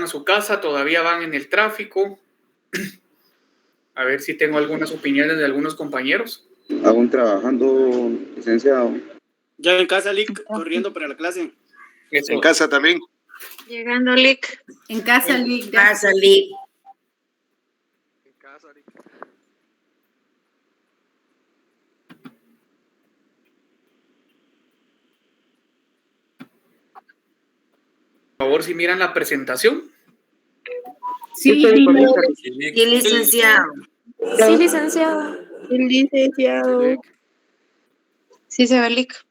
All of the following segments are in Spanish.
a su casa, todavía van en el tráfico. A ver si tengo algunas opiniones de algunos compañeros. Aún trabajando, licenciado. Ya en casa, Lick, corriendo para la clase. Eso. En casa también. Llegando, Lick. En casa, Lick. Casa, Lick. En casa, Lick. Por favor, si miran la presentación. Sí, licenciado. Sí, licenciado. Licenciado. Sí, se ve, Lick.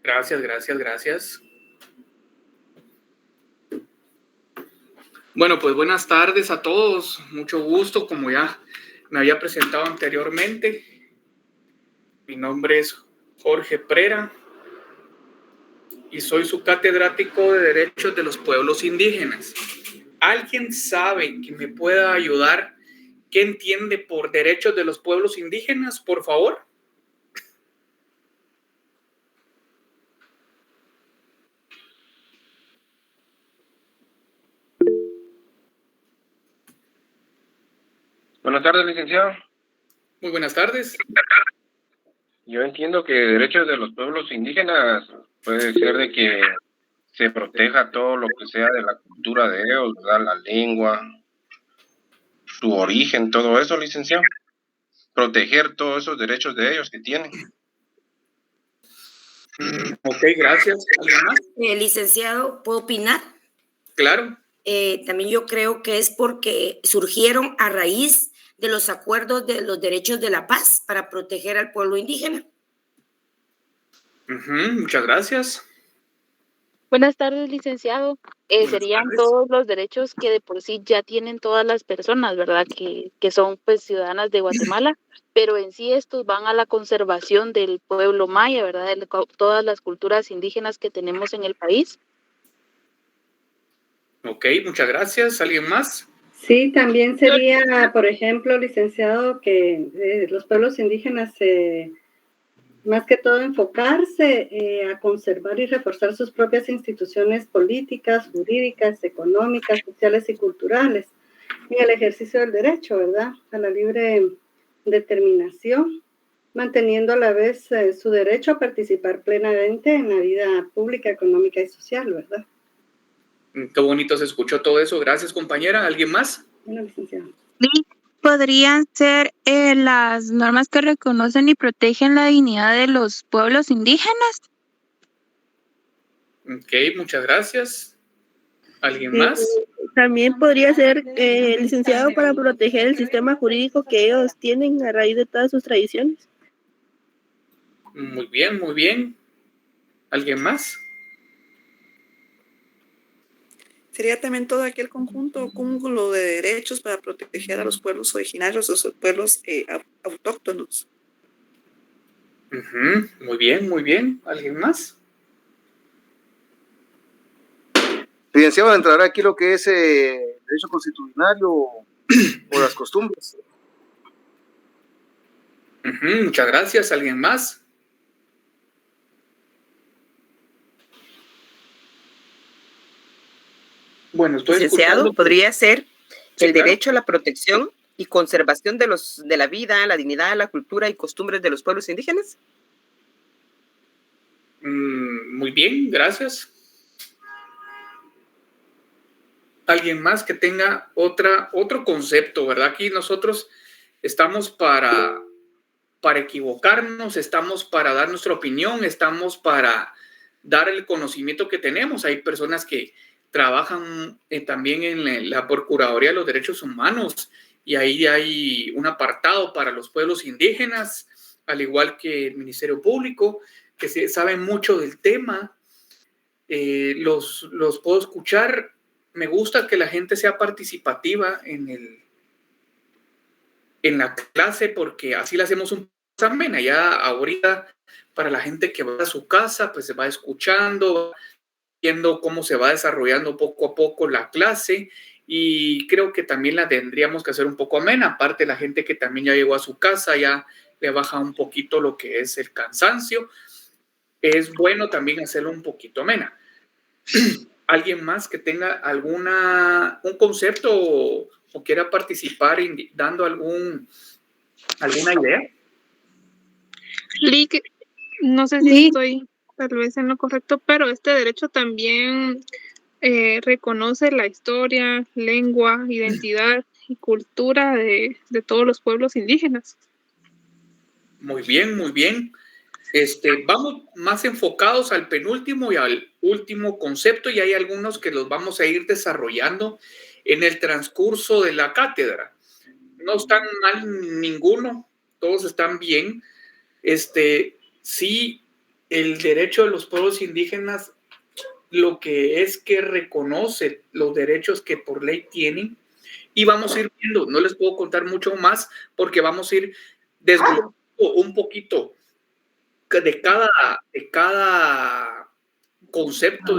Gracias. Bueno, pues buenas tardes a todos. Mucho gusto, como ya me había presentado anteriormente. Mi nombre es Jorge Prera y soy su catedrático de Derechos de los Pueblos Indígenas. ¿Alguien sabe que me pueda ayudar? ¿Qué entiende por derechos de los pueblos indígenas, por favor? Buenas tardes, licenciado. Muy buenas tardes. Yo entiendo que derechos de los pueblos indígenas puede ser de que se proteja todo lo que sea de la cultura de ellos, ¿verdad? La lengua, su origen, todo eso, licenciado. Proteger todos esos derechos de ellos que tienen. Ok, gracias. ¿Alguien más? Licenciado, ¿puedo opinar? Claro. También yo creo que es porque surgieron a raíz de los acuerdos de los derechos de la paz para proteger al pueblo indígena. Muchas gracias. Buenas tardes, licenciado. Serían todos los derechos que de por sí ya tienen todas las personas, ¿verdad? Que son pues ciudadanas de Guatemala, pero en sí estos van a la conservación del pueblo maya, ¿verdad? De todas las culturas indígenas que tenemos en el país. Ok, muchas gracias. ¿Alguien más? Sí, también sería, por ejemplo, licenciado, que los pueblos indígenas, más que todo, enfocarse a conservar y reforzar sus propias instituciones políticas, jurídicas, económicas, sociales y culturales en el ejercicio del derecho, ¿verdad?, a la libre determinación, manteniendo a la vez su derecho a participar plenamente en la vida pública, económica y social, ¿verdad? Qué bonito se escuchó todo eso. Gracias, compañera. ¿Alguien más? Bueno, licenciado. ¿Podrían ser las normas que reconocen y protegen la dignidad de los pueblos indígenas? Ok, muchas gracias. ¿Alguien más? También podría ser, licenciado, para proteger el sistema jurídico que ellos tienen a raíz de todas sus tradiciones. Muy bien, muy bien. ¿Alguien más? Sería también todo aquel conjunto o cúmulo de derechos para proteger a los pueblos originarios, a los pueblos autóctonos. Muy bien, muy bien. ¿Alguien más? Licenciado, entrará aquí lo que es derecho constitucional o las costumbres. Muchas gracias. ¿Alguien más? Bueno, estoy licenciado, podría ser sí, el derecho a la protección y conservación de la vida, la dignidad, la cultura y costumbres de los pueblos indígenas. Muy bien, gracias. ¿Alguien más que tenga otro concepto, verdad? Aquí nosotros estamos para equivocarnos, estamos para dar nuestra opinión, estamos para dar el conocimiento que tenemos. Hay personas que trabajan también en la Procuraduría de los Derechos Humanos y ahí hay un apartado para los pueblos indígenas, al igual que el Ministerio Público, que saben mucho del tema. Los puedo escuchar. Me gusta que la gente sea participativa en la clase porque así la hacemos un poco amena. Ya ahorita para la gente que va a su casa, pues se va escuchando, viendo cómo se va desarrollando poco a poco la clase y creo que también la tendríamos que hacer un poco amena. Aparte, la gente que también ya llegó a su casa ya le baja un poquito lo que es el cansancio. Es bueno también hacerlo un poquito amena. ¿Alguien más que tenga un concepto o quiera participar dando alguna idea? Lick, no sé si estoy tal vez en lo correcto, pero este derecho también reconoce la historia, lengua, identidad y cultura de todos los pueblos indígenas. Muy bien, muy bien. Vamos más enfocados al penúltimo y al último concepto, y hay algunos que los vamos a ir desarrollando en el transcurso de la cátedra. No están mal ninguno, todos están bien. Sí, el derecho de los pueblos indígenas, lo que es que reconoce los derechos que por ley tienen, y vamos a ir viendo, no les puedo contar mucho más porque vamos a ir desglosando un poquito de cada concepto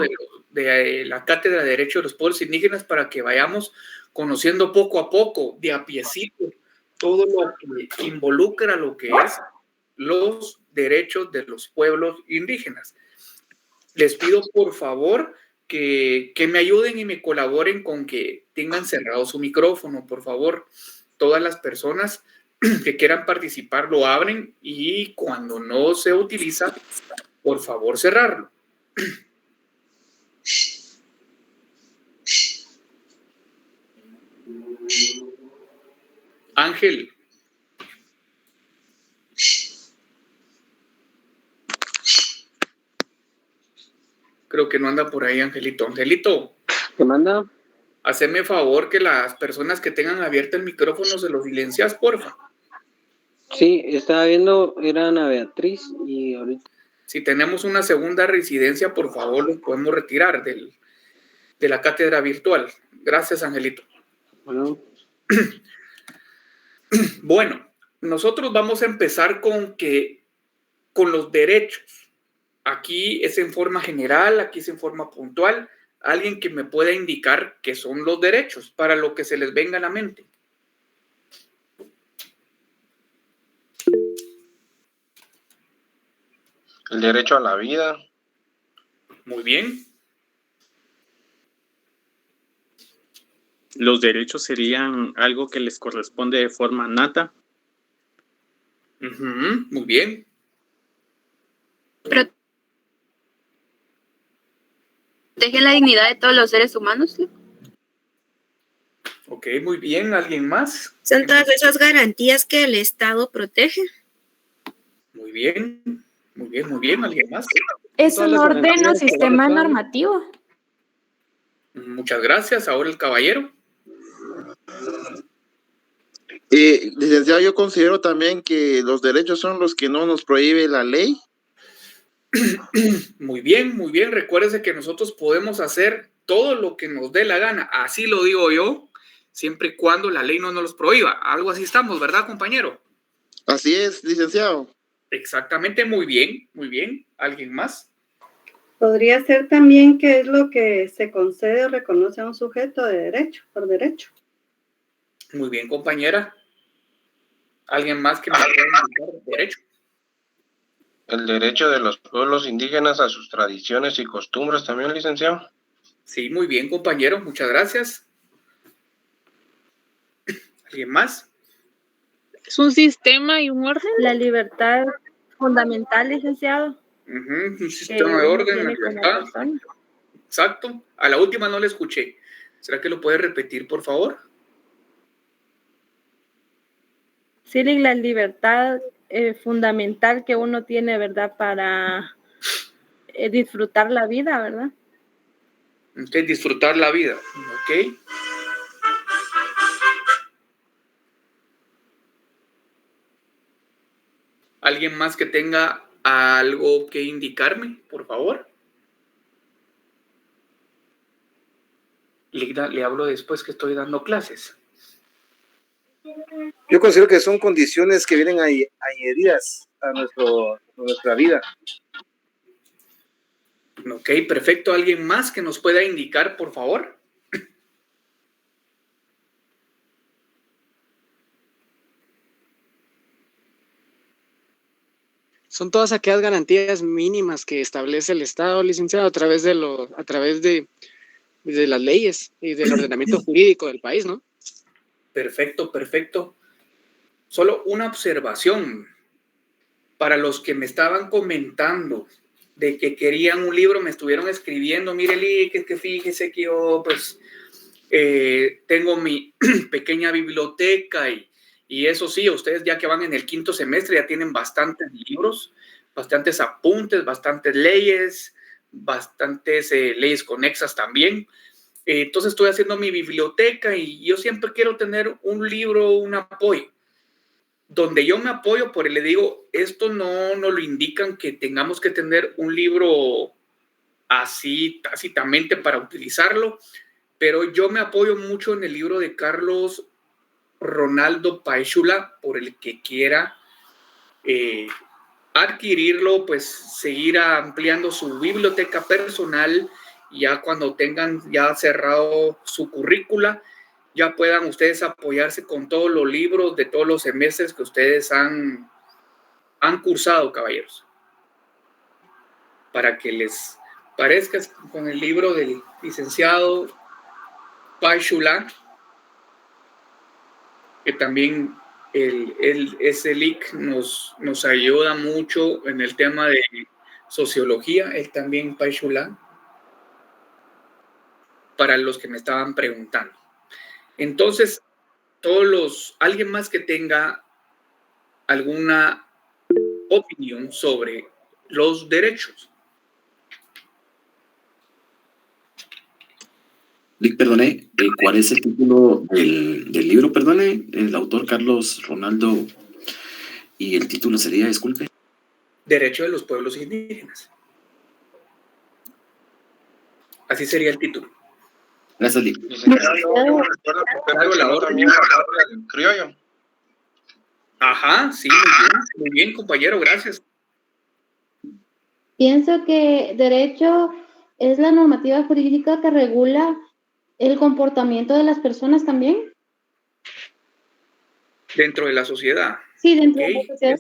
de la Cátedra de Derecho de los Pueblos Indígenas, para que vayamos conociendo poco a poco, de a piecito, todo lo que involucra lo que es los derechos de los pueblos indígenas. Les pido por favor que me ayuden y me colaboren con que tengan cerrado su micrófono, por favor. Todas las personas que quieran participar lo abren, y cuando no se utiliza, por favor cerrarlo. Ángel. Creo que no anda por ahí, Angelito. Angelito. ¿Qué manda? Haceme favor que las personas que tengan abierto el micrófono se los silencias, porfa. Sí, estaba viendo, era Ana Beatriz y ahorita. Si tenemos una segunda residencia, por favor, los podemos retirar de la cátedra virtual. Gracias, Angelito. Bueno. Bueno, nosotros vamos a empezar con los derechos. Aquí es en forma general, aquí es en forma puntual. Alguien que me pueda indicar qué son los derechos para lo que se les venga a la mente. El derecho a la vida. Muy bien. Los derechos serían algo que les corresponde de forma nata. Muy bien. Protege la dignidad de todos los seres humanos. ¿Sí? Ok, muy bien. ¿Alguien más? Son todas esas garantías que el Estado protege. Muy bien. Muy bien, muy bien. ¿Alguien más? Es un orden o sistema normativo. Muchas gracias. Ahora el caballero. Licenciado, yo considero también que los derechos son los que no nos prohíbe la ley. Muy bien, muy bien. Recuérdese que nosotros podemos hacer todo lo que nos dé la gana. Así lo digo yo, siempre y cuando la ley no nos los prohíba. Algo así estamos, ¿verdad, compañero? Así es, licenciado. Exactamente, muy bien, muy bien. ¿Alguien más? Podría ser también que es lo que se concede o reconoce a un sujeto de derecho, por derecho. Muy bien, compañera. ¿Alguien más que me pueda indicar el derecho? El derecho de los pueblos indígenas a sus tradiciones y costumbres también, licenciado. Sí, muy bien, compañero. Muchas gracias. ¿Alguien más? Es un sistema y un orden. La libertad fundamental, licenciado. Un sistema de orden, libertad. Exacto. A la última no le escuché. ¿Será que lo puede repetir, por favor? Sí, la libertad fundamental que uno tiene, ¿verdad? Para disfrutar la vida, ¿verdad? Ok, disfrutar la vida. Ok. ¿Alguien más que tenga algo que indicarme, por favor? Le hablo después que estoy dando clases. Yo considero que son condiciones que vienen añadidas a nuestra vida. Ok, perfecto. ¿Alguien más que nos pueda indicar, por favor? Son todas aquellas garantías mínimas que establece el Estado, licenciado, a través de de las leyes y del ordenamiento jurídico del país, ¿no? Perfecto, perfecto. Solo una observación para los que me estaban comentando de que querían un libro, me estuvieron escribiendo, mire, Lee, que fíjese que yo pues tengo mi pequeña biblioteca y eso sí, ustedes ya que van en el 5º semestre ya tienen bastantes libros, bastantes apuntes, bastantes leyes, bastantes leyes conexas también. Entonces estoy haciendo mi biblioteca y yo siempre quiero tener un libro, un apoyo. Donde yo me apoyo, por le digo, esto no lo indican que tengamos que tener un libro así tácitamente para utilizarlo, pero yo me apoyo mucho en el libro de Carlos Ronaldo Paechula, por el que quiera adquirirlo, pues seguir ampliando su biblioteca personal, ya cuando tengan ya cerrado su currícula, ya puedan ustedes apoyarse con todos los libros de todos los semestres que ustedes han cursado, caballeros. Para que les parezca con el libro del licenciado Paechula, que también ese LIC nos ayuda mucho en el tema de sociología, él también Paechula, para los que me estaban preguntando. Entonces, alguien más que tenga alguna opinión sobre los derechos. Perdone, ¿cuál es el título del libro? Perdone, el autor Carlos Ronaldo, y el título sería, disculpe. Derecho de los pueblos indígenas. Así sería el título. Gracias, Lic. Criollo. Ajá, sí, muy bien, compañero, gracias. Pienso que derecho es la normativa jurídica que regula el comportamiento de las personas también. Dentro de la sociedad. Sí, dentro de la sociedad.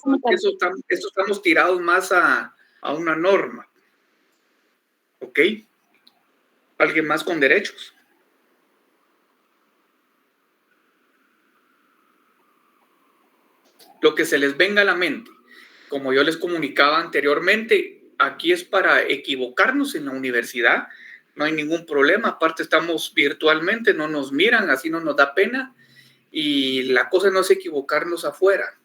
Eso estamos tirados más a una norma. ¿Ok? ¿Alguien más con derechos? Lo que se les venga a la mente. Como yo les comunicaba anteriormente, aquí es para equivocarnos en la universidad. No hay ningún problema. Aparte estamos virtualmente, no nos miran, así no nos da pena. Y la cosa no es equivocarnos afuera.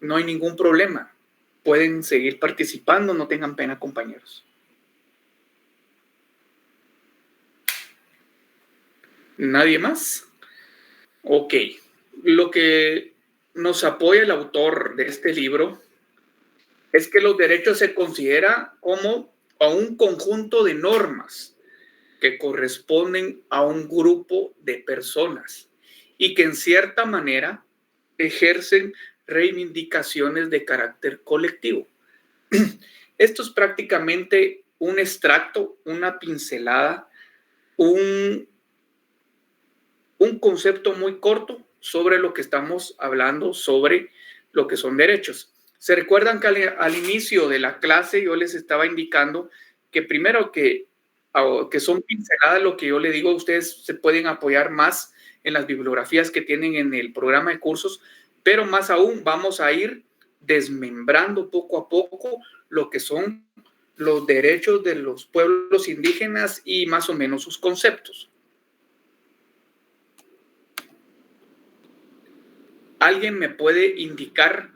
No hay ningún problema. Pueden seguir participando, no tengan pena, compañeros. ¿Nadie más? Ok. Lo que nos apoya el autor de este libro es que los derechos se considera como a un conjunto de normas que corresponden a un grupo de personas y que en cierta manera ejercen reivindicaciones de carácter colectivo. Esto es prácticamente un extracto, una pincelada, un concepto muy corto sobre lo que estamos hablando, sobre lo que son derechos. ¿Se recuerdan que al inicio de la clase yo les estaba indicando que primero que son pinceladas, lo que yo le digo, ustedes se pueden apoyar más en las bibliografías que tienen en el programa de cursos, pero más aún vamos a ir desmembrando poco a poco lo que son los derechos de los pueblos indígenas y más o menos sus conceptos. ¿Alguien me puede indicar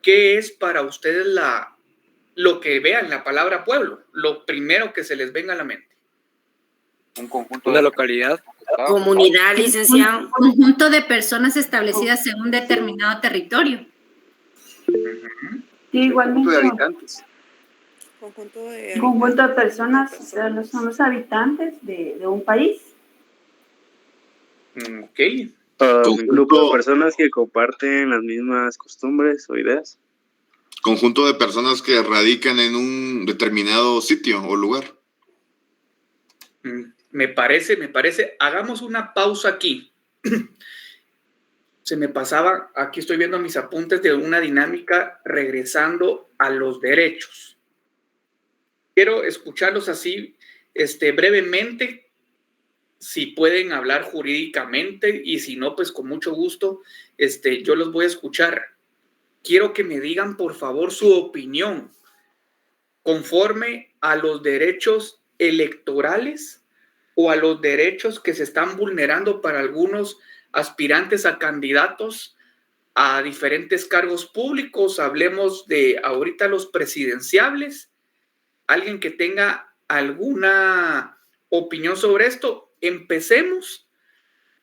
qué es para ustedes lo que vean la palabra pueblo? Lo primero que se les venga a la mente. Un conjunto de localidad. Comunidad, licenciado. Un conjunto de personas establecidas en un determinado territorio. Sí, igualmente. Conjunto de habitantes. Conjunto de personas, o sea, son los habitantes de un país. Ok. Un grupo de personas que comparten las mismas costumbres o ideas. Conjunto de personas que radican en un determinado sitio o lugar. Me parece. Hagamos una pausa aquí. Se me pasaba, aquí estoy viendo mis apuntes de una dinámica regresando a los derechos. Quiero escucharlos así brevemente si pueden hablar jurídicamente, y si no, pues con mucho gusto, yo los voy a escuchar. Quiero que me digan, por favor, su opinión conforme a los derechos electorales o a los derechos que se están vulnerando para algunos aspirantes a candidatos a diferentes cargos públicos. Hablemos de ahorita los presidenciables. Alguien que tenga alguna opinión sobre esto. Empecemos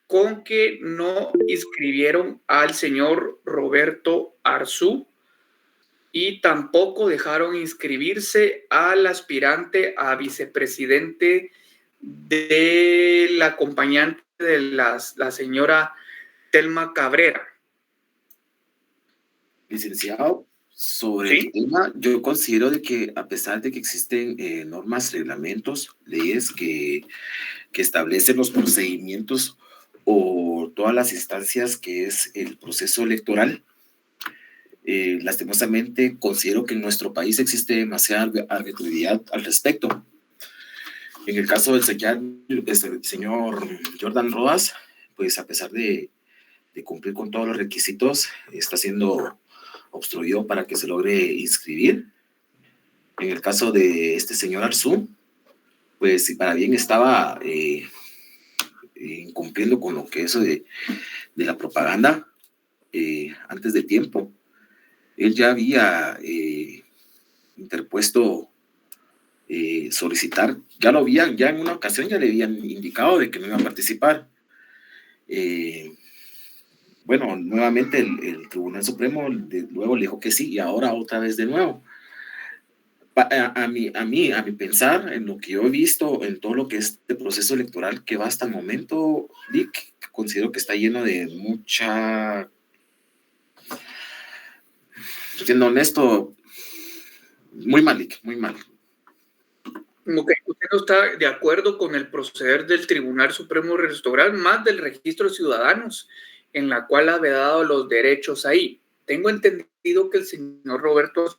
con que no inscribieron al señor Roberto Arzú y tampoco dejaron inscribirse al aspirante a vicepresidente de la acompañante de la señora Telma Cabrera. Licenciado, sobre el tema, yo considero de que a pesar de que existen normas, reglamentos, leyes que establecen los procedimientos o todas las instancias que es el proceso electoral, lastimosamente considero que en nuestro país existe demasiada arbitrariedad al respecto. En el caso del señor Jordan Rodas, pues a pesar de cumplir con todos los requisitos, está siendo obstruido para que se logre inscribir. En el caso de este señor Arzú, pues si para bien estaba incumpliendo con lo que eso de la propaganda antes de tiempo, él ya había interpuesto solicitar, ya en una ocasión ya le habían indicado de que no iba a participar. Bueno, nuevamente el Tribunal Supremo luego le dijo que sí, y ahora otra vez de nuevo. A mi pensar, en lo que yo he visto, en todo lo que es este proceso electoral que va hasta el momento, Dick, considero que está lleno de mucha... Siendo honesto, muy mal, Dick, muy mal. Okay. ¿Usted no está de acuerdo con el proceder del Tribunal Supremo Electoral, más del registro de ciudadanos, en la cual ha vedado los derechos ahí? Tengo entendido que el señor Roberto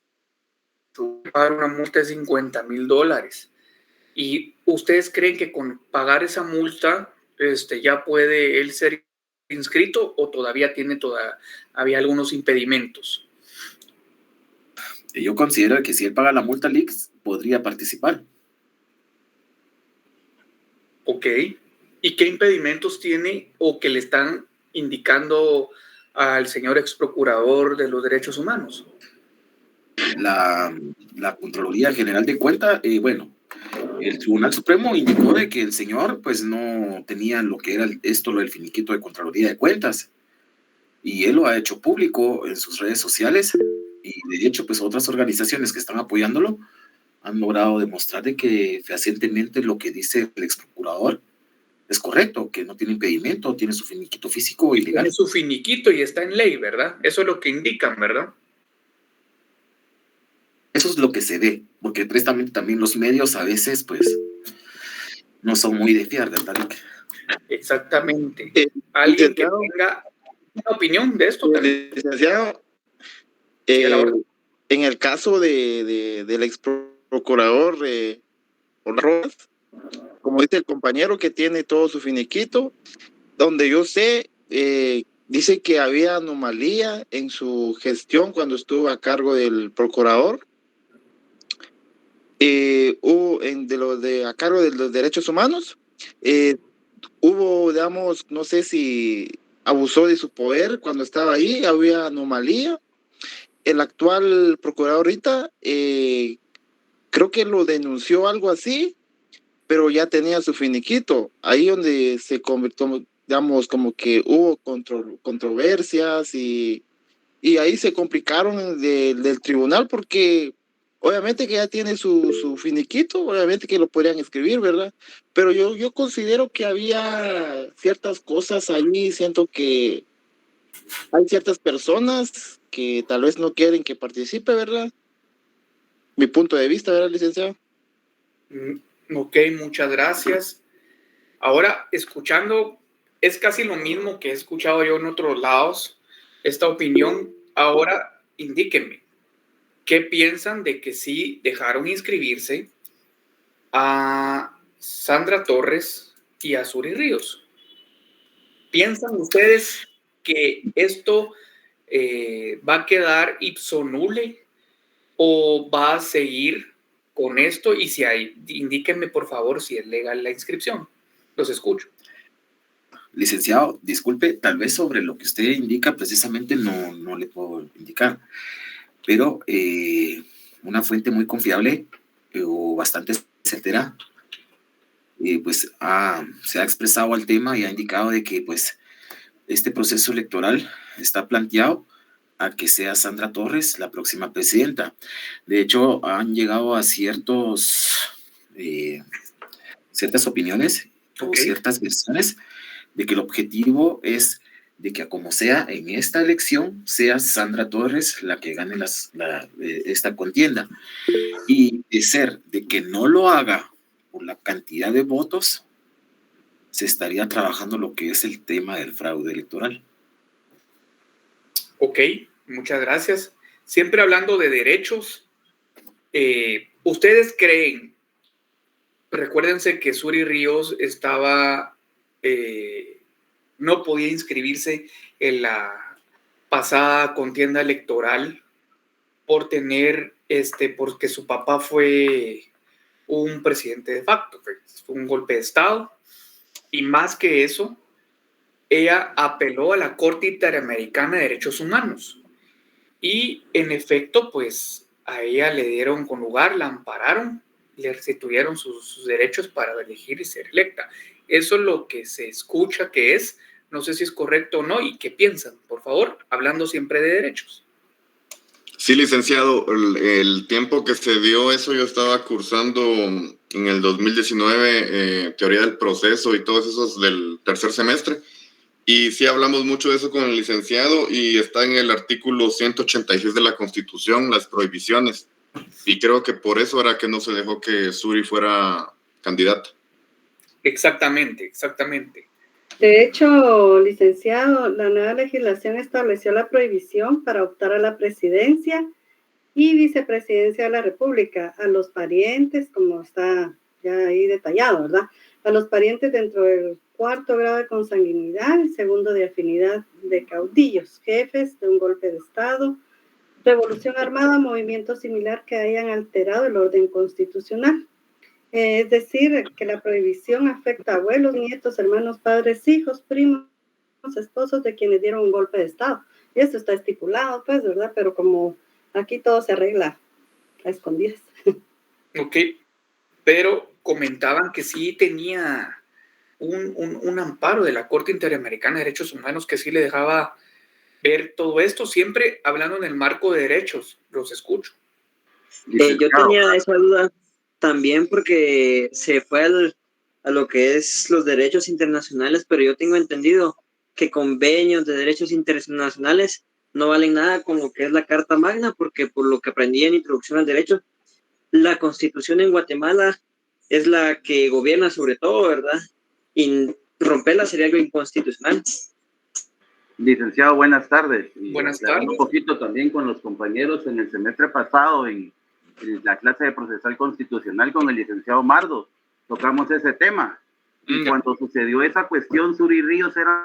paga una multa de $50,000. ¿Y ustedes creen que con pagar esa multa ya puede él ser inscrito o todavía había algunos impedimentos? Yo considero que si él paga la multa, Lix podría participar. Ok. ¿Y qué impedimentos tiene o que le están indicando al señor ex procurador de los derechos humanos? La Contraloría General de Cuentas, bueno, el Tribunal Supremo indicó de que el señor pues no tenía lo que era lo del finiquito de Contraloría de Cuentas, y él lo ha hecho público en sus redes sociales, y de hecho pues otras organizaciones que están apoyándolo han logrado demostrar de que fehacientemente lo que dice el ex procurador es correcto, que no tiene impedimento, tiene su finiquito físico y legal. Tiene su finiquito y está en ley, ¿verdad? Eso es lo que indican, ¿verdad? Eso es lo que se ve, porque precisamente también los medios a veces, pues, no son muy de fiar, ¿verdad? Exactamente. ¿Alguien que tenga una opinión de esto? Licenciado, en el caso del ex procurador Rodas, como dice el compañero que tiene todo su finiquito, donde yo sé, dice que había anomalía en su gestión cuando estuvo a cargo del procurador, a cargo de los derechos humanos, hubo, digamos, no sé si abusó de su poder cuando estaba ahí, había anomalía. El actual procurador ahorita, creo que lo denunció algo así, pero ya tenía su finiquito. Ahí donde se convirtió, digamos, como que hubo controversias y ahí se complicaron del tribunal porque obviamente que ya tiene su finiquito, obviamente que lo podrían escribir, ¿verdad? Pero yo considero que había ciertas cosas ahí, siento que hay ciertas personas que tal vez no quieren que participe, ¿verdad? Mi punto de vista, ¿verdad, licenciado? Ok, muchas gracias. Ahora, escuchando, es casi lo mismo que he escuchado yo en otros lados, esta opinión. Ahora, indíquenme, ¿qué piensan de que sí dejaron inscribirse a Sandra Torres, y a Suri Ríos. ¿Piensan ustedes que esto va a quedar ipso nulle o va a seguir con esto? Y si hay, indíquenme por favor si es legal la inscripción. Los escucho. Licenciado, disculpe, tal vez sobre lo que usted indica precisamente no le puedo indicar, pero una fuente muy confiable o bastante certera pues se ha expresado al tema y ha indicado de que pues este proceso electoral está planteado a que sea Sandra Torres la próxima presidenta. De hecho, han llegado a ciertas opiniones o ciertas versiones de que el objetivo es de que como sea en esta elección sea Sandra Torres la que gane esta contienda, y de ser de que no lo haga por la cantidad de votos, se estaría trabajando lo que es el tema del fraude electoral. Ok, muchas gracias. Siempre hablando de derechos, ¿ustedes creen? Recuérdense que Suri Ríos no podía inscribirse en la pasada contienda electoral por porque su papá fue un presidente de facto, fue un golpe de Estado, y más que eso, ella apeló a la Corte Interamericana de Derechos Humanos, y en efecto, pues a ella le dieron con lugar, la ampararon, le restituyeron sus derechos para elegir y ser electa. Eso es lo que se escucha que es, no sé si es correcto o no, y qué piensan, por favor, hablando siempre de derechos. Sí, licenciado, el tiempo que se dio eso, yo estaba cursando en el 2019 teoría del proceso y todos esos del tercer semestre, y sí hablamos mucho de eso con el licenciado, y está en el artículo 186 de la Constitución, las prohibiciones, y creo que por eso era que no se dejó que Suri fuera candidata. Exactamente. De hecho, licenciado, la nueva legislación estableció la prohibición para optar a la presidencia y vicepresidencia de la República a los parientes, como está ya ahí detallado, ¿verdad? A los parientes dentro del 4º grado de consanguinidad y 2º de afinidad de caudillos, jefes de un golpe de Estado, revolución armada, movimiento similar que hayan alterado el orden constitucional. Es decir, que la prohibición afecta a abuelos, nietos, hermanos, padres, hijos, primos, esposos de quienes dieron un golpe de Estado. Y esto está estipulado, pues, ¿verdad? Pero como aquí todo se arregla a escondidas. Ok, pero comentaban que sí tenía un amparo de la Corte Interamericana de Derechos Humanos que sí le dejaba ver todo esto, siempre hablando en el marco de derechos. Los escucho. Yo tenía esa duda también porque se fue a lo que es los derechos internacionales, pero yo tengo entendido que convenios de derechos internacionales no valen nada con lo que es la Carta Magna, porque por lo que aprendí en Introducción al Derecho, la Constitución en Guatemala es la que gobierna sobre todo, ¿verdad? Y romperla sería algo inconstitucional. Licenciado, buenas tardes. Buenas tardes. Un poquito también con los compañeros en el semestre pasado en la clase de procesal constitucional con el licenciado Mardo, tocamos ese tema. Y cuando sucedió esa cuestión, Suri Ríos era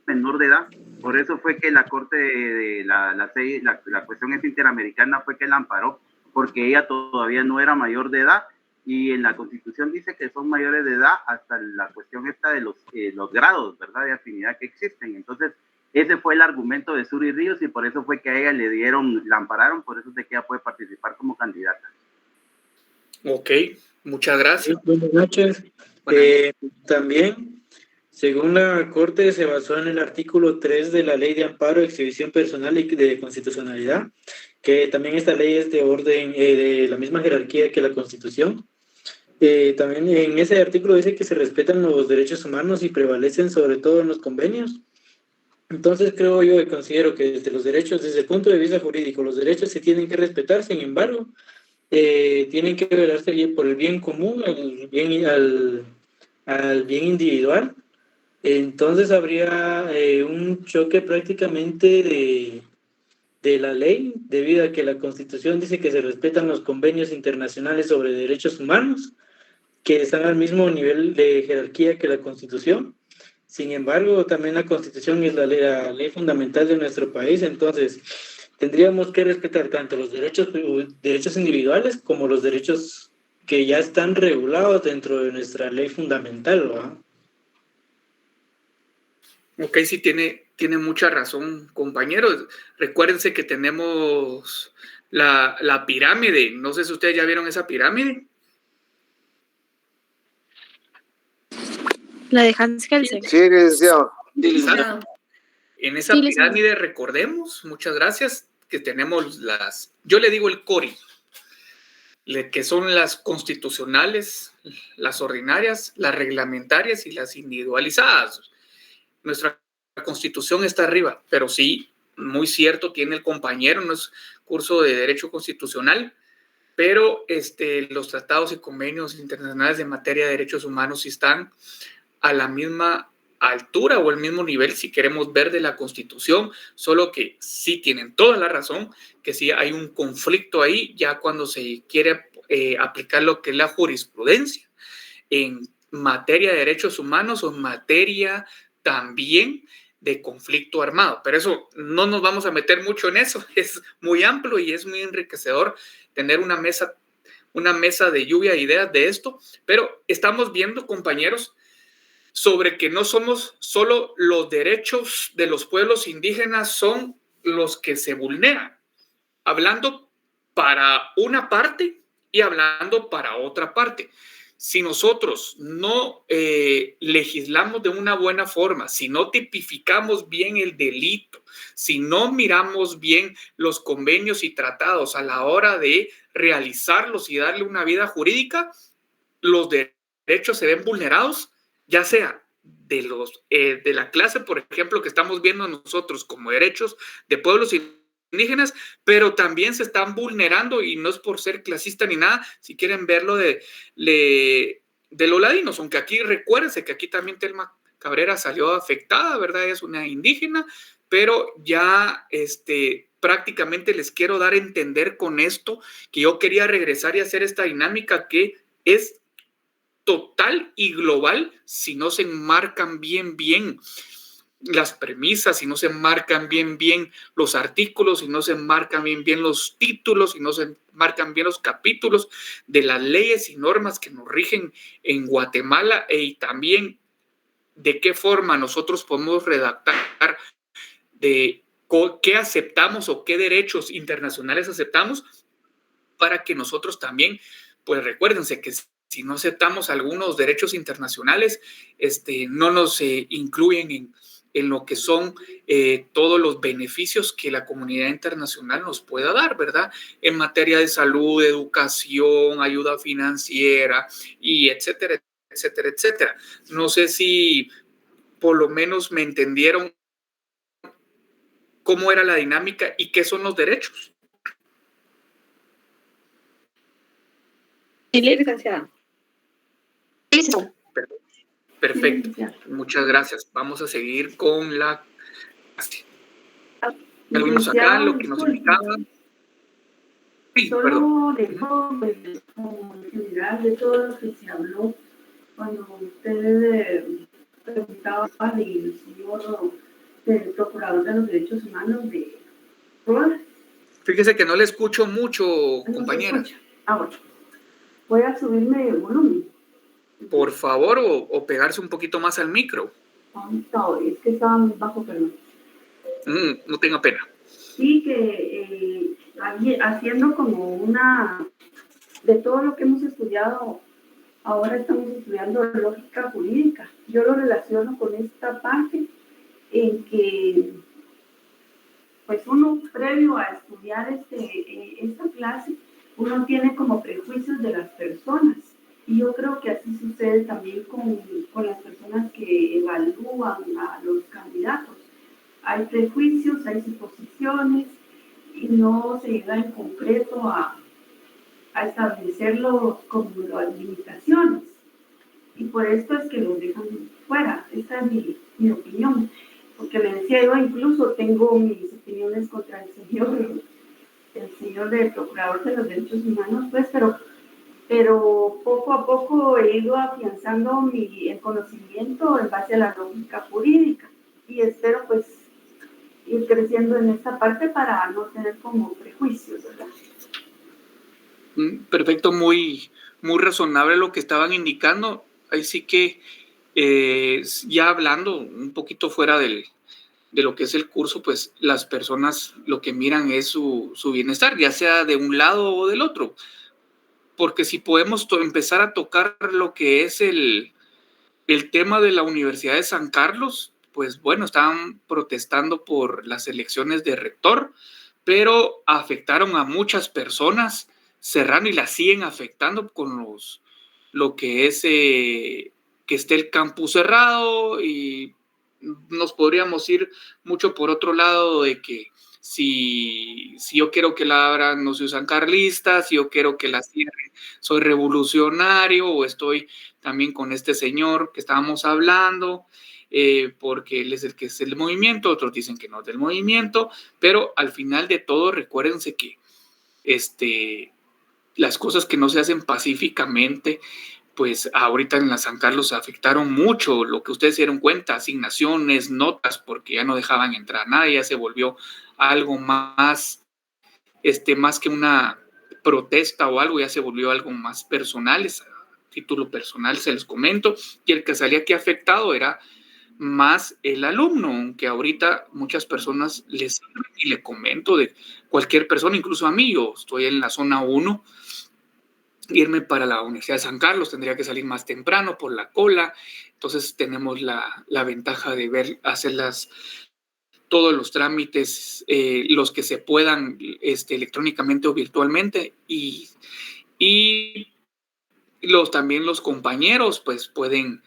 menor de edad. Por eso fue que la Corte de la cuestión interamericana fue que la amparó, porque ella todavía no era mayor de edad. Y en la Constitución dice que son mayores de edad hasta la cuestión esta de los grados, ¿verdad?, de afinidad que existen. Entonces, ese fue el argumento de Suri Ríos y por eso fue que a ella la ampararon, por eso es de que ella puede participar como candidata. Ok, muchas gracias. Buenas noches. También, según la Corte, se basó en el artículo 3 de la Ley de Amparo, Exhibición Personal y de Constitucionalidad, que también esta ley es de orden, de la misma jerarquía que la Constitución. También en ese artículo dice que se respetan los derechos humanos y prevalecen sobre todo en los convenios. Entonces creo yo y considero que desde los derechos, desde el punto de vista jurídico, los derechos se tienen que respetar, sin embargo, tienen que velarse bien por el bien común, al bien individual. Entonces habría un choque prácticamente de la ley, debido a que la Constitución dice que se respetan los convenios internacionales sobre derechos humanos, que están al mismo nivel de jerarquía que la Constitución. Sin embargo, también la Constitución es la ley fundamental de nuestro país, entonces tendríamos que respetar tanto los derechos individuales como los derechos que ya están regulados dentro de nuestra ley fundamental, ¿verdad? Ok, sí, tiene mucha razón, compañeros. Recuérdense que tenemos la pirámide. No sé si ustedes ya vieron esa pirámide. La de Hans Kelsen. Sí, licenciado. En esa pirámide, recordemos, muchas gracias, que tenemos yo le digo el CORI, que son las constitucionales, las ordinarias, las reglamentarias y las individualizadas. Nuestra Constitución está arriba, pero sí, muy cierto, tiene el compañero, no es curso de Derecho Constitucional, pero los tratados y convenios internacionales de materia de derechos humanos sí están a la misma altura o el mismo nivel, si queremos ver, de la Constitución, solo que sí tienen toda la razón, que sí hay un conflicto ahí ya cuando se quiere aplicar lo que es la jurisprudencia en materia de derechos humanos o en materia también de conflicto armado. Pero eso no nos vamos a meter mucho en eso, es muy amplio y es muy enriquecedor tener una mesa de lluvia de ideas de esto, pero estamos viendo, compañeros, sobre que no somos solo los derechos de los pueblos indígenas son los que se vulneran, hablando para una parte y hablando para otra parte. Si nosotros no legislamos de una buena forma, si no tipificamos bien el delito, si no miramos bien los convenios y tratados a la hora de realizarlos y darle una vida jurídica, los derechos se ven vulnerados, ya sea de la clase, por ejemplo, que estamos viendo nosotros como derechos de pueblos indígenas, pero también se están vulnerando, y no es por ser clasista ni nada, si quieren verlo de los ladinos, aunque aquí recuérdense que aquí también Telma Cabrera salió afectada, ¿verdad? Es una indígena, pero ya prácticamente les quiero dar a entender con esto que yo quería regresar y hacer esta dinámica que es total y global si no se enmarcan bien las premisas, si no se enmarcan bien los artículos, si no se enmarcan bien los títulos, si no se enmarcan bien los capítulos de las leyes y normas que nos rigen en Guatemala, y también de qué forma nosotros podemos redactar de qué aceptamos o qué derechos internacionales aceptamos, para que nosotros también, pues recuérdense que si no aceptamos algunos derechos internacionales, no nos incluyen en lo que son todos los beneficios que la comunidad internacional nos pueda dar, ¿verdad? En materia de salud, educación, ayuda financiera, y etcétera, etcétera, etcétera. No sé si por lo menos me entendieron cómo era la dinámica y qué son los derechos. Sí, licenciada. Perfecto, muchas gracias. Vamos a seguir con la clase. Algunos acá, lo que nos indicaban. Sí, perdón. En general, de todo lo que se habló, cuando usted preguntaba del señor del Procurador de los Derechos Humanos de Rodas. Fíjese que no le escucho mucho, compañera. Bueno. Voy a subirme el volumen. Por favor, o pegarse un poquito más al micro. Es que estaba muy bajo, perdón. No tenga pena. Sí, que haciendo como de todo lo que hemos estudiado, ahora estamos estudiando lógica jurídica. Yo lo relaciono con esta parte en que, pues uno previo a estudiar esta clase, uno tiene como prejuicios de las personas. Y yo creo que así sucede también con las personas que evalúan a los candidatos. Hay prejuicios, hay suposiciones, y no se llega en concreto a establecerlo como las limitaciones. Y por esto es que los dejan fuera. Esta es mi opinión. Porque me decía yo, incluso tengo mis opiniones contra el señor del Procurador de los Derechos Humanos, pues, pero pero poco a poco he ido afianzando el conocimiento en base a la lógica jurídica y espero pues ir creciendo en esta parte para no tener como prejuicios, ¿verdad? Perfecto, muy razonable lo que estaban indicando. Ahí sí que ya hablando un poquito fuera de lo que es el curso, pues las personas lo que miran es su bienestar, ya sea de un lado o del otro. Porque si podemos empezar a tocar lo que es el tema de la Universidad de San Carlos, pues bueno, estaban protestando por las elecciones de rector, pero afectaron a muchas personas, cerrando y las siguen afectando con lo que es que esté el campus cerrado, y nos podríamos ir mucho por otro lado de que si yo quiero que la abran, no soy sancarlista, si yo quiero que la cierren, soy revolucionario, o estoy también con este señor que estábamos hablando, porque él es el que es del movimiento, otros dicen que no es del movimiento, pero al final de todo recuérdense que las cosas que no se hacen pacíficamente, pues ahorita en la San Carlos afectaron mucho, lo que ustedes se dieron cuenta, asignaciones, notas, porque ya no dejaban entrar a nadie, ya se volvió algo más, más que una protesta o algo, ya se volvió algo más personal, a título personal se les comento, y el que salía aquí afectado era más el alumno, aunque ahorita muchas personas les y le comento de cualquier persona, incluso a mí, yo estoy en la zona 1, irme para la Universidad de San Carlos tendría que salir más temprano por la cola, entonces tenemos la ventaja de hacer todos los trámites, los que se puedan electrónicamente o virtualmente, y también los compañeros pues pueden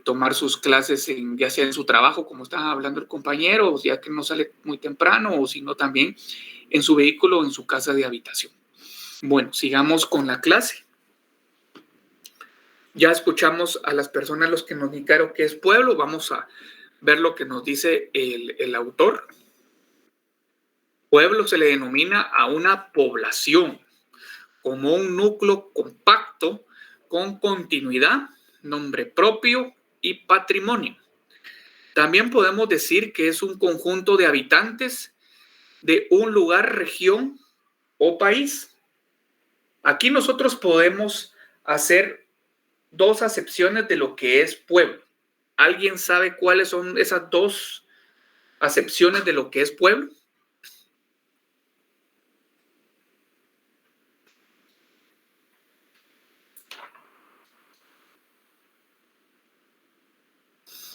tomar sus clases ya sea en su trabajo, como estaba hablando el compañero, ya que no sale muy temprano, o si no también en su vehículo o en su casa de habitación. Bueno, sigamos con la clase. Ya escuchamos a las personas los que nos indicaron que es pueblo. Vamos a ver lo que nos dice el autor. Pueblo se le denomina a una población como un núcleo compacto con continuidad, nombre propio y patrimonio. También podemos decir que es un conjunto de habitantes de un lugar, región o país. Aquí nosotros podemos hacer dos acepciones de lo que es pueblo. ¿Alguien sabe cuáles son esas dos acepciones de lo que es pueblo?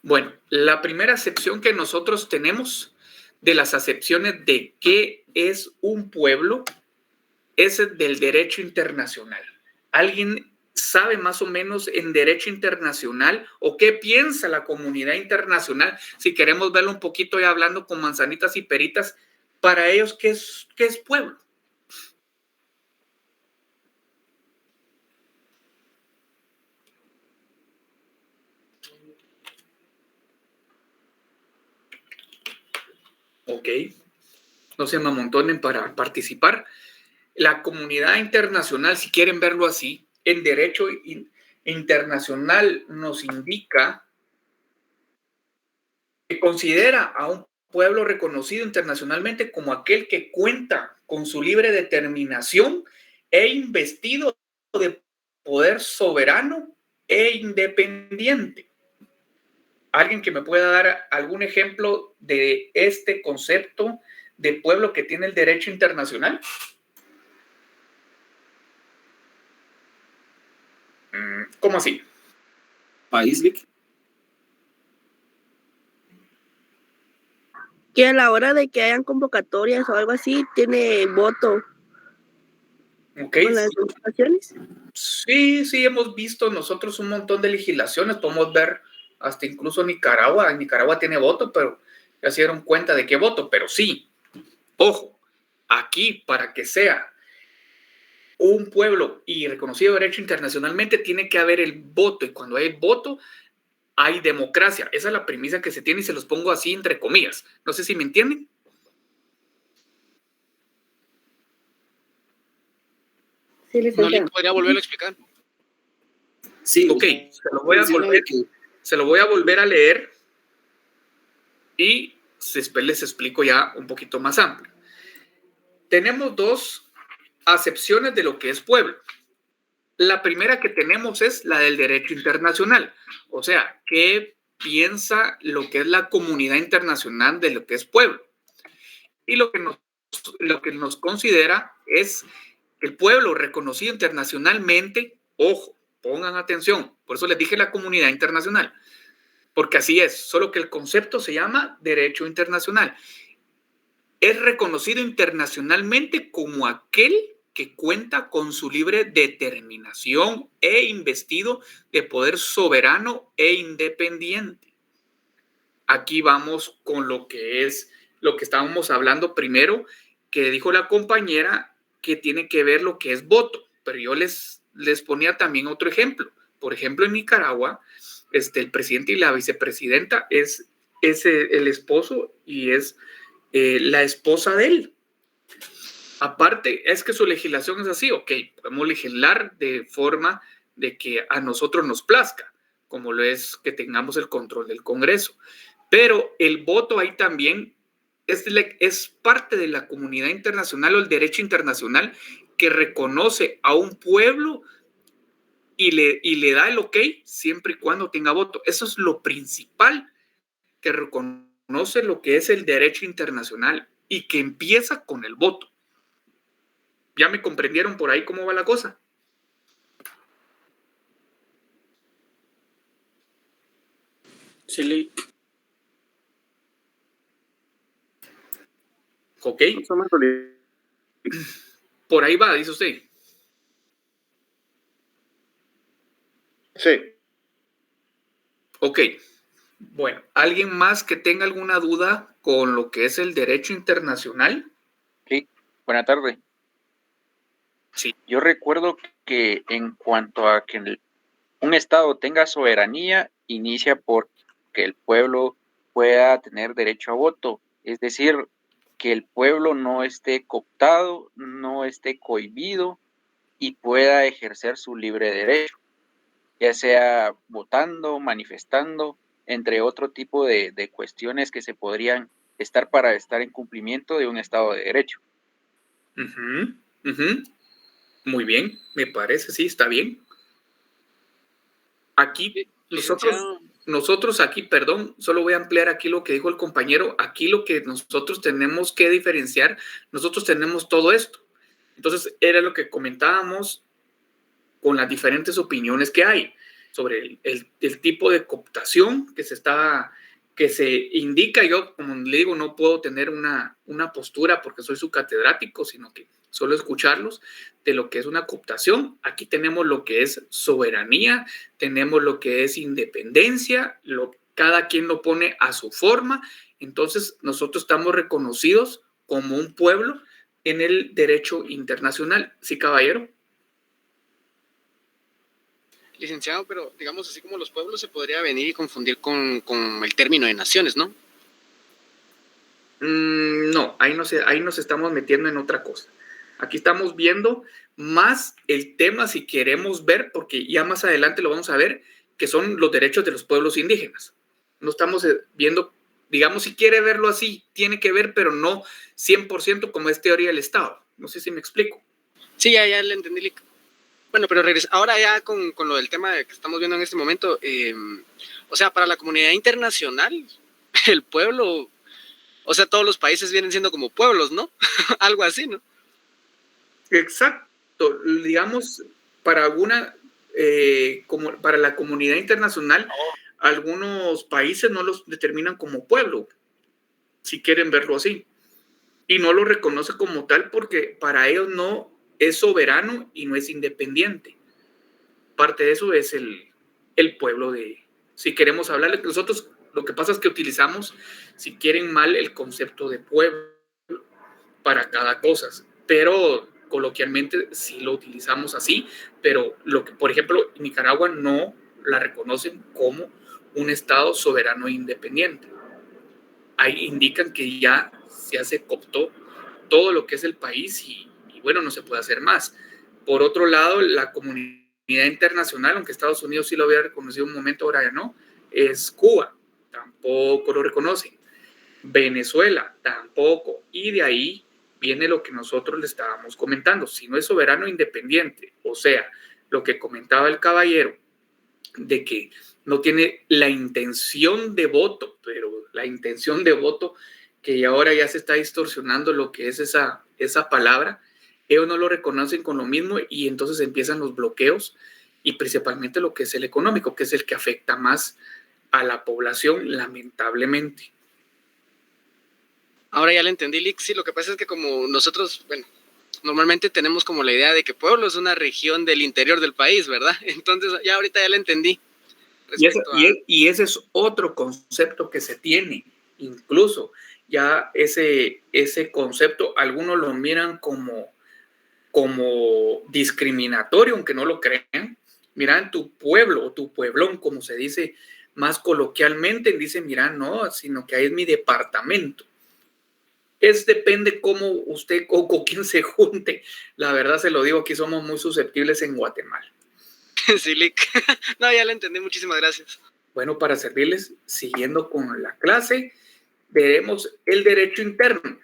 Bueno, la primera acepción que nosotros tenemos de las acepciones de qué es un pueblo es del derecho internacional. ¿Alguien sabe más o menos en derecho internacional o qué piensa la comunidad internacional? Si queremos verlo un poquito ya hablando con manzanitas y peritas, para ellos, ¿qué es pueblo? Ok, no se amontonen para participar. La comunidad internacional, si quieren verlo así, en derecho internacional nos indica que considera a un pueblo reconocido internacionalmente como aquel que cuenta con su libre determinación e investido de poder soberano e independiente. ¿Alguien que me pueda dar algún ejemplo de este concepto de pueblo que tiene el derecho internacional? ¿Cómo así? País, Vic. Que a la hora de que hayan convocatorias o algo así, tiene voto. Okay, ¿Con las legislaciones? Sí, hemos visto nosotros un montón de legislaciones, podemos ver hasta incluso Nicaragua. Nicaragua tiene voto, pero ya se dieron cuenta de qué voto, pero sí, ojo, aquí para que sea un pueblo y reconocido de derecho internacionalmente tiene que haber el voto, y cuando hay voto hay democracia. Esa es la premisa que se tiene y se los pongo así entre comillas. No sé si me entienden. ¿No podría volverlo a explicar? Sí, ok. Se lo voy a volver a leer y después les explico ya un poquito más amplio. Tenemos dos acepciones de lo que es pueblo. La primera que tenemos es la del derecho internacional. O sea, ¿qué piensa lo que es la comunidad internacional de lo que es pueblo? Y lo que nos considera es el pueblo reconocido internacionalmente. Ojo, pongan atención. Por eso les dije la comunidad internacional. Porque así es, solo que el concepto se llama derecho internacional. Es reconocido internacionalmente como aquel que cuenta con su libre determinación e investido de poder soberano e independiente. Aquí vamos con lo que estábamos hablando primero, que dijo la compañera, que tiene que ver lo que es voto. Pero yo les ponía también otro ejemplo. Por ejemplo, en Nicaragua, el presidente y la vicepresidenta es el esposo y es la esposa de él. Aparte, es que su legislación es así, ok, podemos legislar de forma de que a nosotros nos plazca, como lo es que tengamos el control del Congreso. Pero el voto ahí también es parte de la comunidad internacional o el derecho internacional que reconoce a un pueblo y le da el ok siempre y cuando tenga voto. Eso es lo principal que reconoce lo que es el derecho internacional y que empieza con el voto. ¿Ya me comprendieron por ahí cómo va la cosa? Sí. Ok. Por ahí va, dice usted. Sí. Ok. Bueno, ¿alguien más que tenga alguna duda con lo que es el derecho internacional? Sí, buena tarde. Sí. Yo recuerdo que en cuanto a que un Estado tenga soberanía, inicia por que el pueblo pueda tener derecho a voto, es decir, que el pueblo no esté cooptado, no esté cohibido y pueda ejercer su libre derecho, ya sea votando, manifestando, entre otro tipo de cuestiones que se podrían estar para estar en cumplimiento de un Estado de Derecho. Muy bien, me parece, sí, está bien. Aquí, nosotros aquí, perdón, solo voy a ampliar aquí lo que dijo el compañero. Aquí lo que nosotros tenemos que diferenciar, nosotros tenemos todo esto. Entonces, era lo que comentábamos con las diferentes opiniones que hay sobre el tipo de cooptación que se indica. Yo, como le digo, no puedo tener una postura porque soy su catedrático, sino que solo escucharlos de lo que es una cooptación. Aquí tenemos lo que es soberanía, tenemos lo que es independencia, cada quien lo pone a su forma. Entonces, nosotros estamos reconocidos como un pueblo en el derecho internacional. ¿Sí, caballero? Licenciado, pero digamos así como los pueblos se podría venir y confundir con el término de naciones, ¿no? No, ahí nos estamos metiendo en otra cosa. Aquí estamos viendo más el tema, si queremos ver, porque ya más adelante lo vamos a ver, que son los derechos de los pueblos indígenas. No estamos viendo, digamos, si quiere verlo así, tiene que ver, pero no 100% como es teoría del Estado. No sé si me explico. Sí, ya le entendí. Bueno, pero ahora ya con lo del tema que estamos viendo en este momento, o sea, para la comunidad internacional, el pueblo, o sea, todos los países vienen siendo como pueblos, ¿no? Algo así, ¿no? Exacto. Digamos, para como para la comunidad internacional, algunos países no los determinan como pueblo, si quieren verlo así, y no lo reconoce como tal porque para ellos no es soberano y no es independiente. Parte de eso es el pueblo si queremos hablarle, nosotros lo que pasa es que utilizamos, si quieren mal, el concepto de pueblo para cada cosa, pero coloquialmente sí lo utilizamos así, pero por ejemplo, Nicaragua no la reconocen como un Estado soberano e independiente. Ahí indican que ya se cooptó todo lo que es el país y bueno, no se puede hacer más. Por otro lado, la comunidad internacional, aunque Estados Unidos sí lo había reconocido un momento, ahora ya no, es Cuba, tampoco lo reconocen. Venezuela, tampoco. Y de ahí viene lo que nosotros le estábamos comentando. Si no es soberano independiente, o sea, lo que comentaba el caballero, de que no tiene la intención de voto, pero la intención de voto, que ahora ya se está distorsionando lo que es esa palabra, ellos no lo reconocen con lo mismo y entonces empiezan los bloqueos y principalmente lo que es el económico, que es el que afecta más a la población, lamentablemente. Ahora ya le entendí, Lick. Sí, lo que pasa es que como nosotros, bueno, normalmente tenemos como la idea de que pueblo es una región del interior del país, ¿verdad? Entonces ya ahorita ya le entendí. Y ese es otro concepto que se tiene, incluso ya ese concepto, algunos lo miran como discriminatorio, aunque no lo crean. Mira, en tu pueblo o tu pueblón, como se dice más coloquialmente, dicen, mira, no, sino que ahí es mi departamento. Depende cómo usted o con quién se junte. La verdad se lo digo, aquí somos muy susceptibles en Guatemala. Sí, Lick. No, ya le entendí, muchísimas gracias. Bueno, para servirles, siguiendo con la clase, veremos el derecho interno.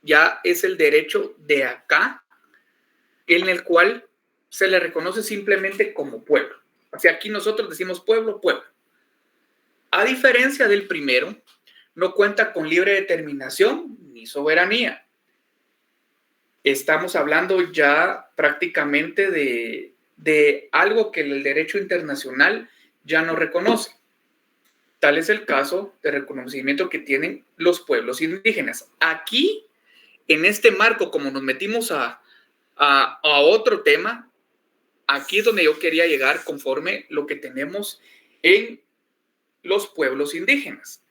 Ya es el derecho de acá, en el cual se le reconoce simplemente como pueblo. O sea, aquí nosotros decimos pueblo, pueblo. A diferencia del primero, no cuenta con libre determinación ni soberanía. Estamos hablando ya prácticamente de algo que el derecho internacional ya no reconoce. Tal es el caso de reconocimiento que tienen los pueblos indígenas. Aquí, en este marco, como nos metimos a otro tema, aquí es donde yo quería llegar conforme lo que tenemos en los pueblos indígenas.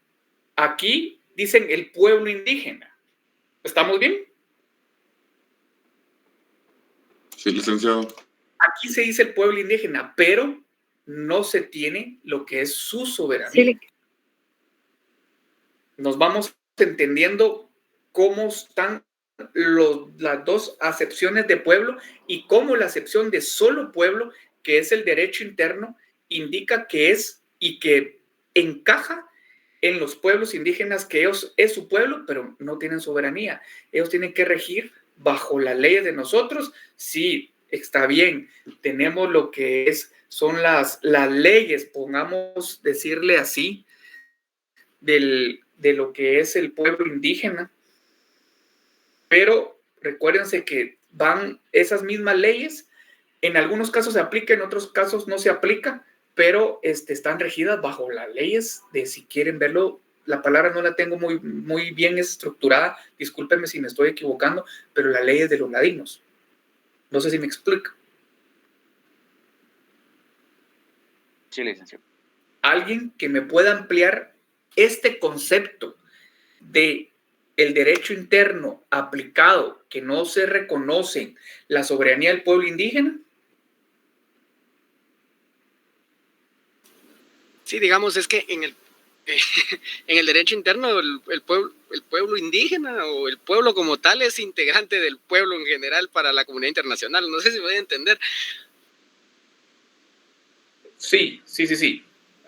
Aquí dicen el pueblo indígena. ¿Estamos bien? Sí, licenciado. Aquí se dice el pueblo indígena, pero no se tiene lo que es su soberanía. Sí. Nos vamos entendiendo cómo están las dos acepciones de pueblo y cómo la acepción de solo pueblo, que es el derecho interno, indica que es y que encaja en los pueblos indígenas, que ellos es su pueblo, pero no tienen soberanía. Ellos tienen que regir bajo las leyes de nosotros. Sí, está bien, tenemos lo que son las leyes, pongamos decirle así, de lo que es el pueblo indígena, pero recuérdense que van esas mismas leyes, en algunos casos se aplica, en otros casos no se aplica, pero están regidas bajo las leyes de, si quieren verlo, la palabra no la tengo muy bien estructurada, discúlpenme si me estoy equivocando, pero las leyes de los ladinos. No sé si me explico. Sí, licenciado. Alguien que me pueda ampliar este concepto de el derecho interno aplicado, que no se reconoce la soberanía del pueblo indígena. Sí, digamos, es que en el derecho interno el pueblo indígena o el pueblo como tal es integrante del pueblo en general para la comunidad internacional. No sé si me voy a entender. Sí.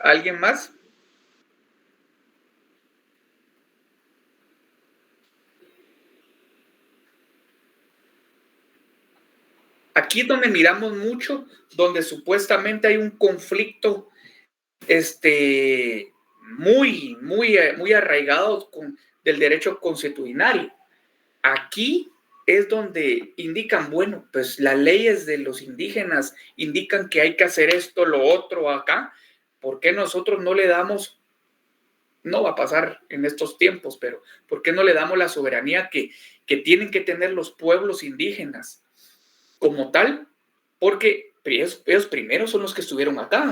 ¿Alguien más? Aquí es donde miramos mucho, donde supuestamente hay un conflicto muy arraigado del derecho consuetudinario. Aquí es donde indican, bueno, pues las leyes de los indígenas indican que hay que hacer esto, lo otro acá. ¿Por qué nosotros no le damos, no va a pasar en estos tiempos, pero por qué no le damos la soberanía que tienen que tener los pueblos indígenas como tal? Porque ellos primero son los que estuvieron acá.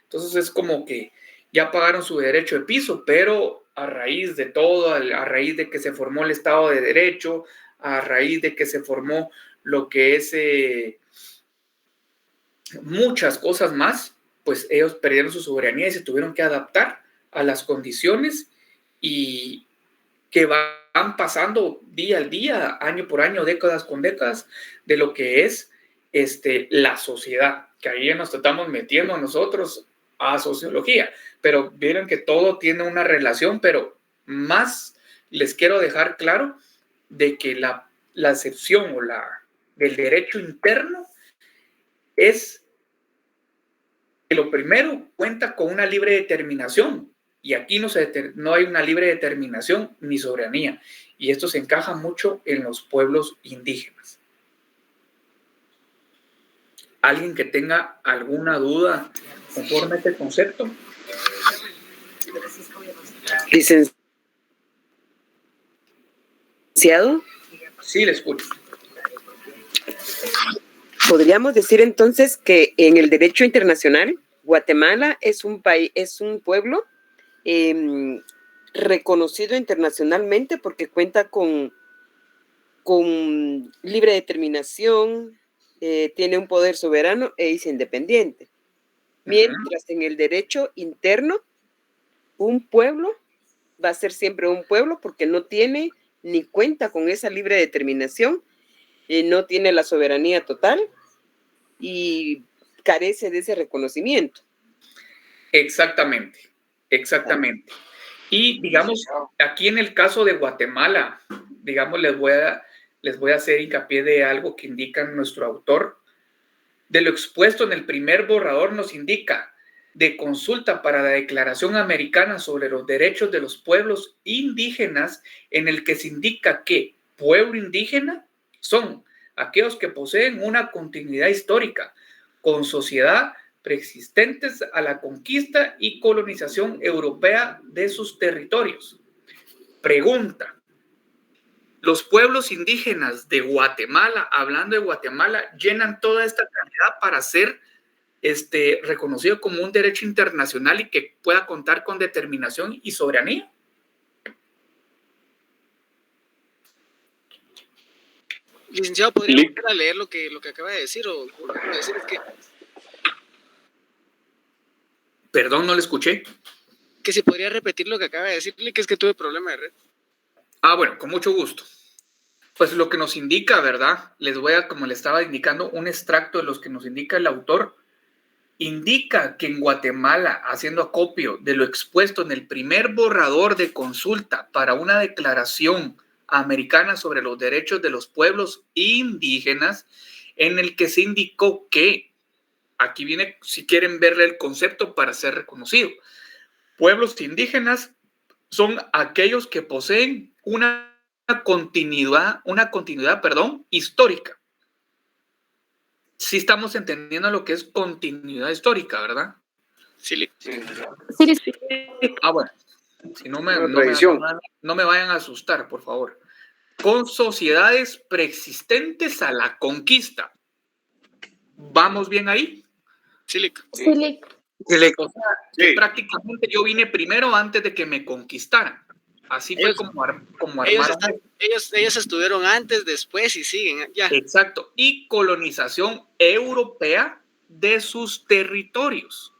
Entonces es como que ya pagaron su derecho de piso, pero a raíz de todo, a raíz de que se formó el Estado de Derecho, a raíz de que se formó lo que es muchas cosas más, pues ellos perdieron su soberanía y se tuvieron que adaptar a las condiciones y que van pasando día al día, año por año, décadas con décadas, de lo que es la sociedad, que ahí nos estamos metiendo nosotros a sociología, pero vieron que todo tiene una relación, pero más les quiero dejar claro de que la acepción del derecho interno es que lo primero cuenta con una libre determinación, y aquí no hay una libre determinación ni soberanía, y esto se encaja mucho en los pueblos indígenas. ¿Alguien que tenga alguna duda conforme a este concepto? Licenciado. Sí, le escucho. Podríamos decir entonces que en el derecho internacional, Guatemala es un país, es un pueblo reconocido internacionalmente porque cuenta con libre determinación, tiene un poder soberano e es independiente. Mientras en el derecho interno, un pueblo va a ser siempre un pueblo porque no tiene ni cuenta con esa libre determinación, no tiene la soberanía total y carece de ese reconocimiento. Exactamente. Y digamos, aquí en el caso de Guatemala, digamos, les voy a hacer hincapié de algo que indica nuestro autor. De lo expuesto en el primer borrador nos indica de consulta para la Declaración Americana sobre los Derechos de los Pueblos Indígenas, en el que se indica que pueblo indígena son aquellos que poseen una continuidad histórica con sociedad preexistentes a la conquista y colonización europea de sus territorios. Pregunta: ¿los pueblos indígenas de Guatemala, hablando de Guatemala, llenan toda esta calidad para ser reconocido como un derecho internacional y que pueda contar con determinación y soberanía? Licenciado, ¿podría volver a leer lo que acaba de decir? O lo que acaba de decir es que... Perdón, no le escuché. Que si podría repetir lo que acaba de decir, que es que tuve problema de red. Bueno, con mucho gusto. Pues lo que nos indica, ¿verdad? Les voy a, como le estaba indicando, un extracto de los que nos indica el autor. Indica que en Guatemala, haciendo acopio de lo expuesto en el primer borrador de consulta para una declaración americana sobre los derechos de los pueblos indígenas, en el que se indicó que, aquí viene, si quieren verle el concepto para ser reconocido, pueblos indígenas son aquellos que poseen una continuidad histórica. Sí estamos entendiendo lo que es continuidad histórica, ¿verdad? Sí. Bueno, si no me vayan a asustar, por favor. Con sociedades preexistentes a la conquista. ¿Vamos bien ahí? Sí. O sea, que prácticamente yo vine primero antes de que me conquistaran. Así fue como armaron. Ellos estuvieron antes, después y siguen ya. Exacto. Y colonización europea de sus territorios.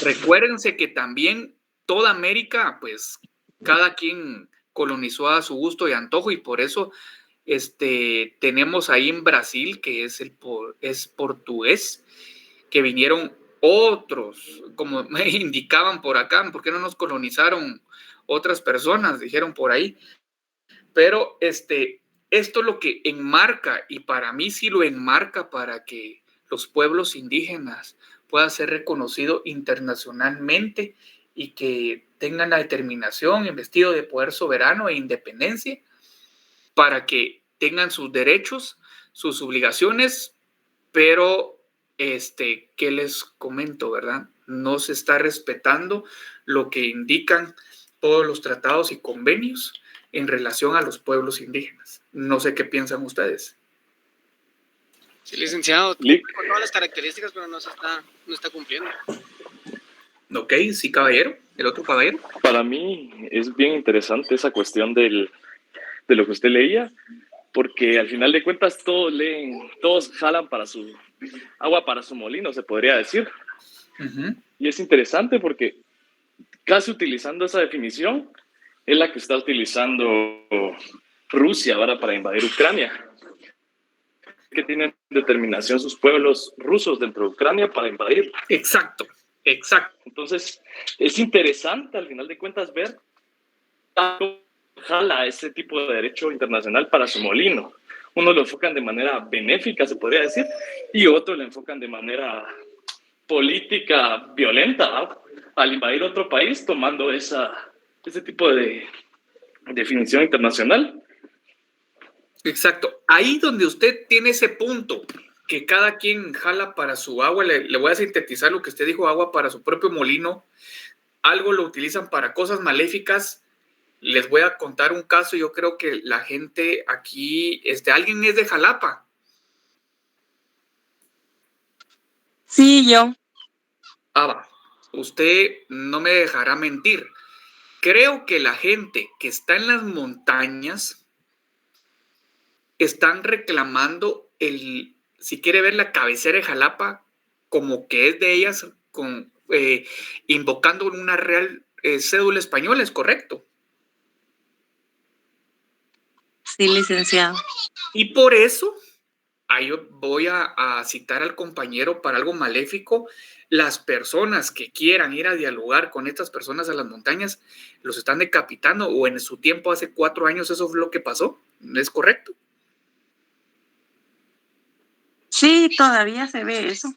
Recuérdense que también toda América, pues cada quien colonizó a su gusto y antojo, y por eso tenemos ahí en Brasil, que es portugués, que vinieron otros, como me indicaban por acá, ¿por qué no nos colonizaron otras personas? Dijeron por ahí. Pero esto es lo que enmarca, y para mí sí lo enmarca para que los pueblos indígenas puedan ser reconocidos internacionalmente y que tengan la determinación, investido de poder soberano e independencia, para que tengan sus derechos, sus obligaciones, pero ¿qué les comento, verdad? No se está respetando lo que indican todos los tratados y convenios en relación a los pueblos indígenas. No sé qué piensan ustedes. Sí, licenciado, con todas las características, pero no está cumpliendo. Ok, sí, caballero. ¿El otro caballero? Para mí es bien interesante esa cuestión de lo que usted leía, porque al final de cuentas todos jalan para su agua para su molino, se podría decir. Uh-huh. Y es interesante porque casi utilizando esa definición es la que está utilizando Rusia ahora para invadir Ucrania. que tienen determinación sus pueblos rusos dentro de Ucrania para invadir. Exacto. Entonces, es interesante al final de cuentas ver cómo jala ese tipo de derecho internacional para su molino. Uno lo enfocan de manera benéfica, se podría decir, y otro lo enfocan de manera política violenta, ¿no? Al invadir otro país tomando ese tipo de definición internacional. Exacto. Ahí donde usted tiene ese punto, que cada quien jala para su agua, le voy a sintetizar lo que usted dijo, agua para su propio molino, algo lo utilizan para cosas maléficas. Les voy a contar un caso. Yo creo que la gente aquí, alguien es de Jalapa. Sí, yo. Va. Usted no me dejará mentir. Creo que la gente que está en las montañas están reclamando si quiere ver la cabecera de Jalapa, como que es de ellas, invocando una real cédula española, ¿es correcto? Sí, licenciado. Y por eso, ahí voy a citar al compañero para algo maléfico. Las personas que quieran ir a dialogar con estas personas a las montañas los están decapitando, o en su tiempo, hace 4 años, eso fue lo que pasó. ¿Es correcto? Sí, todavía se ve eso.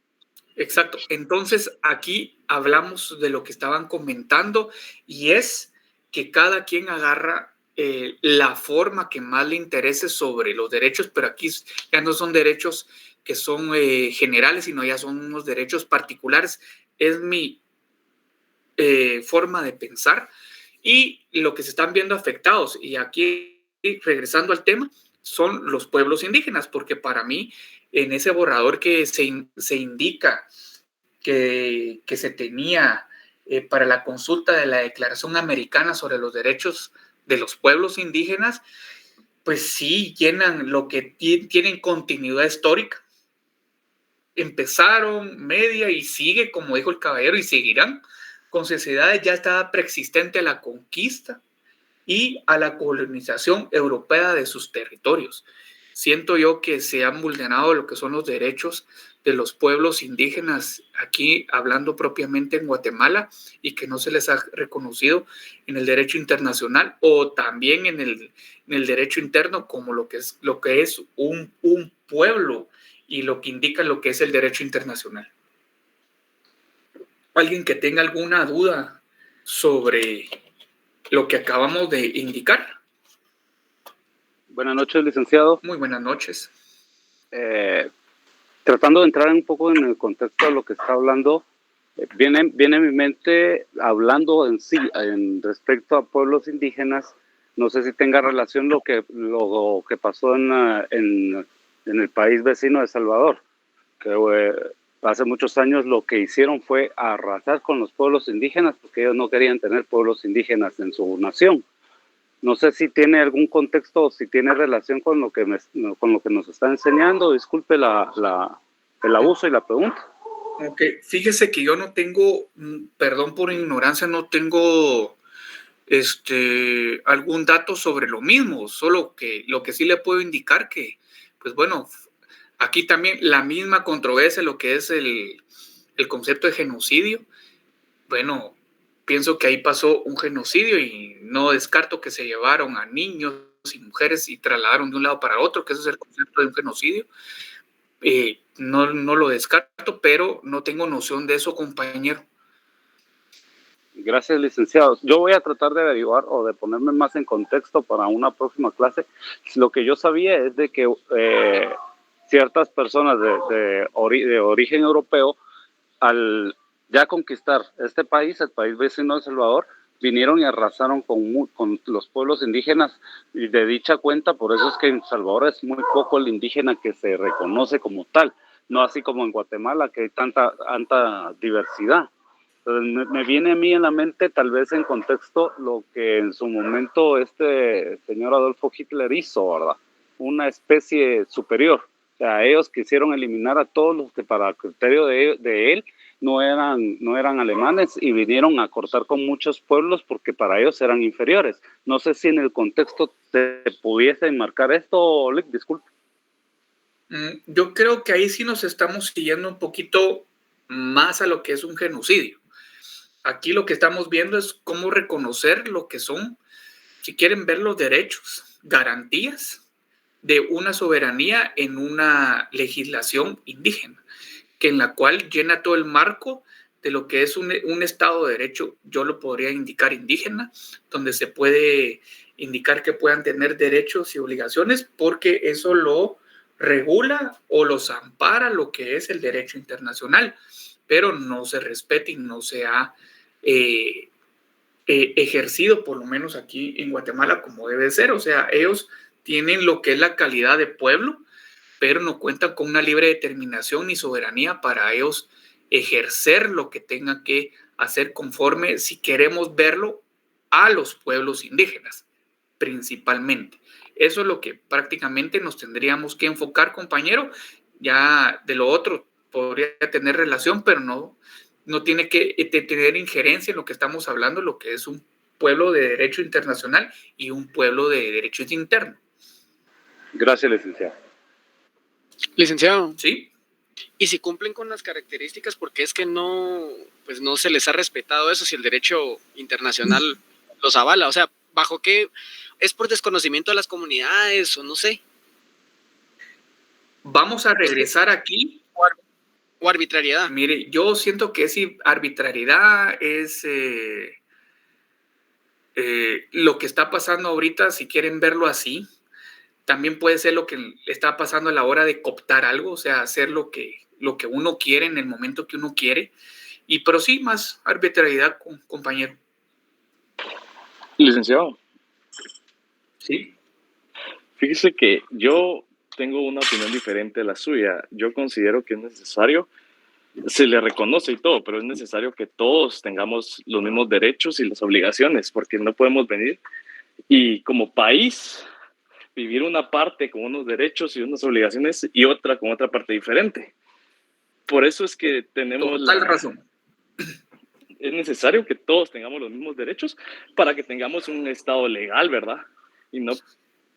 Exacto. Entonces, aquí hablamos de lo que estaban comentando, y es que cada quien agarra la forma que más le interese sobre los derechos, pero aquí ya no son derechos que son generales, sino ya son unos derechos particulares. Es mi forma de pensar, y lo que se están viendo afectados, y aquí regresando al tema, son los pueblos indígenas, porque para mí en ese borrador que se indica que se tenía para la consulta de la Declaración Americana sobre los Derechos de los Pueblos Indígenas, pues sí llenan lo que tienen continuidad histórica. Empezaron, media, y sigue, como dijo el caballero, y seguirán con sociedades ya estaba preexistente a la conquista y a la colonización europea de sus territorios. Siento yo que se han vulnerado lo que son los derechos de los pueblos indígenas aquí, hablando propiamente en Guatemala, y que no se les ha reconocido en el derecho internacional, o también en el derecho interno, como lo que es un pueblo, y lo que indica lo que es el derecho internacional. ¿Alguien que tenga alguna duda sobre lo que acabamos de indicar? Buenas noches, licenciado. Muy buenas noches. Tratando de entrar un poco en el contexto de lo que está hablando, viene a mi mente, hablando en sí, respecto a pueblos indígenas, no sé si tenga relación lo que pasó en el país vecino de Salvador, que hace muchos años lo que hicieron fue arrasar con los pueblos indígenas, porque ellos no querían tener pueblos indígenas en su nación. No sé si tiene algún contexto o si tiene relación con lo que nos está enseñando. Disculpe el abuso y la pregunta. Ok, fíjese que yo no tengo, perdón por ignorancia, no tengo algún dato sobre lo mismo, solo que lo que sí le puedo indicar que, pues bueno, aquí también la misma controversia, lo que es el concepto de genocidio. Bueno, pienso que ahí pasó un genocidio, y no descarto que se llevaron a niños y mujeres y trasladaron de un lado para otro, que ese es el concepto de un genocidio. No lo descarto, pero no tengo noción de eso, compañero. Gracias, licenciado. Yo voy a tratar de averiguar o de ponerme más en contexto para una próxima clase. Lo que yo sabía es de que ciertas personas de origen europeo, al ya conquistar este país, el país vecino de El Salvador, vinieron y arrasaron con los pueblos indígenas, y de dicha cuenta, por eso es que en El Salvador es muy poco el indígena que se reconoce como tal, no así como en Guatemala, que hay tanta diversidad. Entonces, me viene a mí en la mente, tal vez en contexto, lo que en su momento este señor Adolfo Hitler hizo, ¿verdad? Una especie superior. O sea, ellos quisieron eliminar a todos los que para criterio de él no eran alemanes, y vinieron a cortar con muchos pueblos porque para ellos eran inferiores. No sé si en el contexto te pudiese enmarcar esto, Lick, disculpe. Yo creo que ahí sí nos estamos siguiendo un poquito más a lo que es un genocidio. Aquí lo que estamos viendo es cómo reconocer lo que son, si quieren ver, los derechos, garantías de una soberanía en una legislación indígena, que en la cual llena todo el marco de lo que es un Estado de Derecho, yo lo podría indicar indígena, donde se puede indicar que puedan tener derechos y obligaciones, porque eso lo regula o los ampara lo que es el derecho internacional, pero no se respeta y no se ha ejercido, por lo menos aquí en Guatemala, como debe ser. O sea, ellos tienen lo que es la calidad de pueblo, pero no cuentan con una libre determinación ni soberanía para ellos ejercer lo que tengan que hacer conforme, si queremos verlo, a los pueblos indígenas, principalmente. Eso es lo que prácticamente nos tendríamos que enfocar, compañero. Ya de lo otro podría tener relación, pero no tiene que tener injerencia en lo que estamos hablando, lo que es un pueblo de derecho internacional y un pueblo de derecho interno. Gracias, licenciado. Licenciado. Sí. Y si cumplen con las características, ¿por qué es que no se les ha respetado eso si el derecho internacional los avala? O sea, ¿bajo qué? ¿Es por desconocimiento de las comunidades o no sé? Vamos a regresar aquí. ¿O arbitrariedad? Mire, yo siento que si arbitrariedad es lo que está pasando ahorita, si quieren verlo así. También puede ser lo que está pasando a la hora de cooptar algo, o sea, hacer lo que uno quiere en el momento que uno quiere. Pero sí, más arbitrariedad, compañero. Licenciado. Sí. Fíjese que yo tengo una opinión diferente a la suya. Yo considero que es necesario, se le reconoce y todo, pero es necesario que todos tengamos los mismos derechos y las obligaciones, porque no podemos venir y como país vivir una parte con unos derechos y unas obligaciones y otra con otra parte diferente. Por eso es que tenemos... Total razón. Es necesario que todos tengamos los mismos derechos para que tengamos un Estado legal, ¿verdad? Y no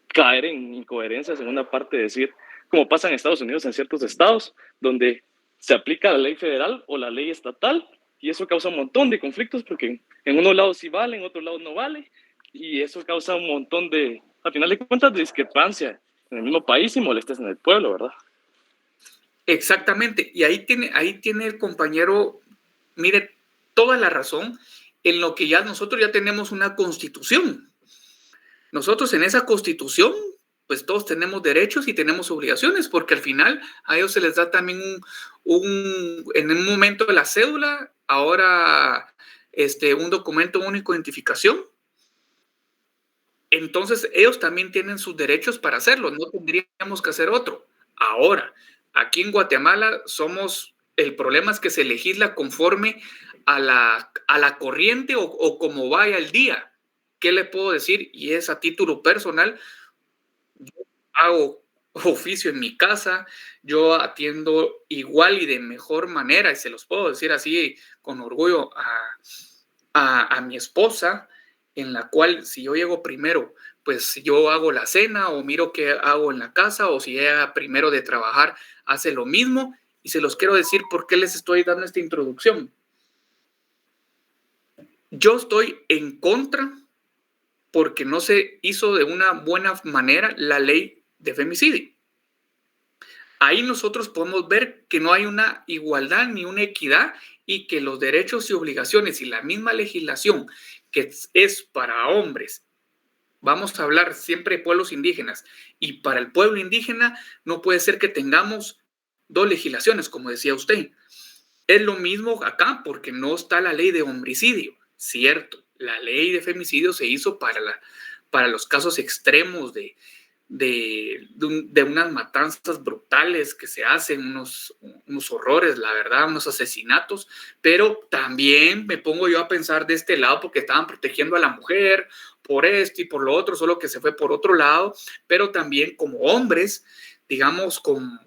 caer en incoherencias en una parte de decir, como pasa en Estados Unidos, en ciertos estados, donde se aplica la ley federal o la ley estatal, y eso causa un montón de conflictos porque en unos lados sí vale, en otros lados no vale, y eso causa un montón de, al final de cuentas, de discrepancia en el mismo país y molestias en el pueblo, ¿verdad? Exactamente, y ahí tiene el compañero, mire, toda la razón en lo que nosotros ya tenemos una constitución. Nosotros en esa constitución, pues todos tenemos derechos y tenemos obligaciones, porque al final a ellos se les da también en un momento de la cédula, ahora un documento único de identificación. Entonces ellos también tienen sus derechos para hacerlo, no tendríamos que hacer otro. Ahora, aquí en Guatemala el problema es que se legisla conforme a la corriente o como vaya el día. ¿Qué le puedo decir? Y es a título personal. Yo hago oficio en mi casa, yo atiendo igual y de mejor manera, y se los puedo decir así con orgullo a mi esposa, en la cual si yo llego primero, pues yo hago la cena o miro qué hago en la casa, o si ella primero de trabajar hace lo mismo, y se los quiero decir por qué les estoy dando esta introducción. Yo estoy en contra porque no se hizo de una buena manera la ley de femicidio. Ahí nosotros podemos ver que no hay una igualdad ni una equidad y que los derechos y obligaciones y la misma legislación que es para hombres, vamos a hablar siempre de pueblos indígenas, y para el pueblo indígena no puede ser que tengamos dos legislaciones, como decía usted. Es lo mismo acá porque no está la ley de homicidio, cierto. La ley de femicidio se hizo para los casos extremos de unas matanzas brutales que se hacen, unos horrores, la verdad, unos asesinatos, pero también me pongo yo a pensar de este lado porque estaban protegiendo a la mujer por esto y por lo otro, solo que se fue por otro lado, pero también como hombres, digamos,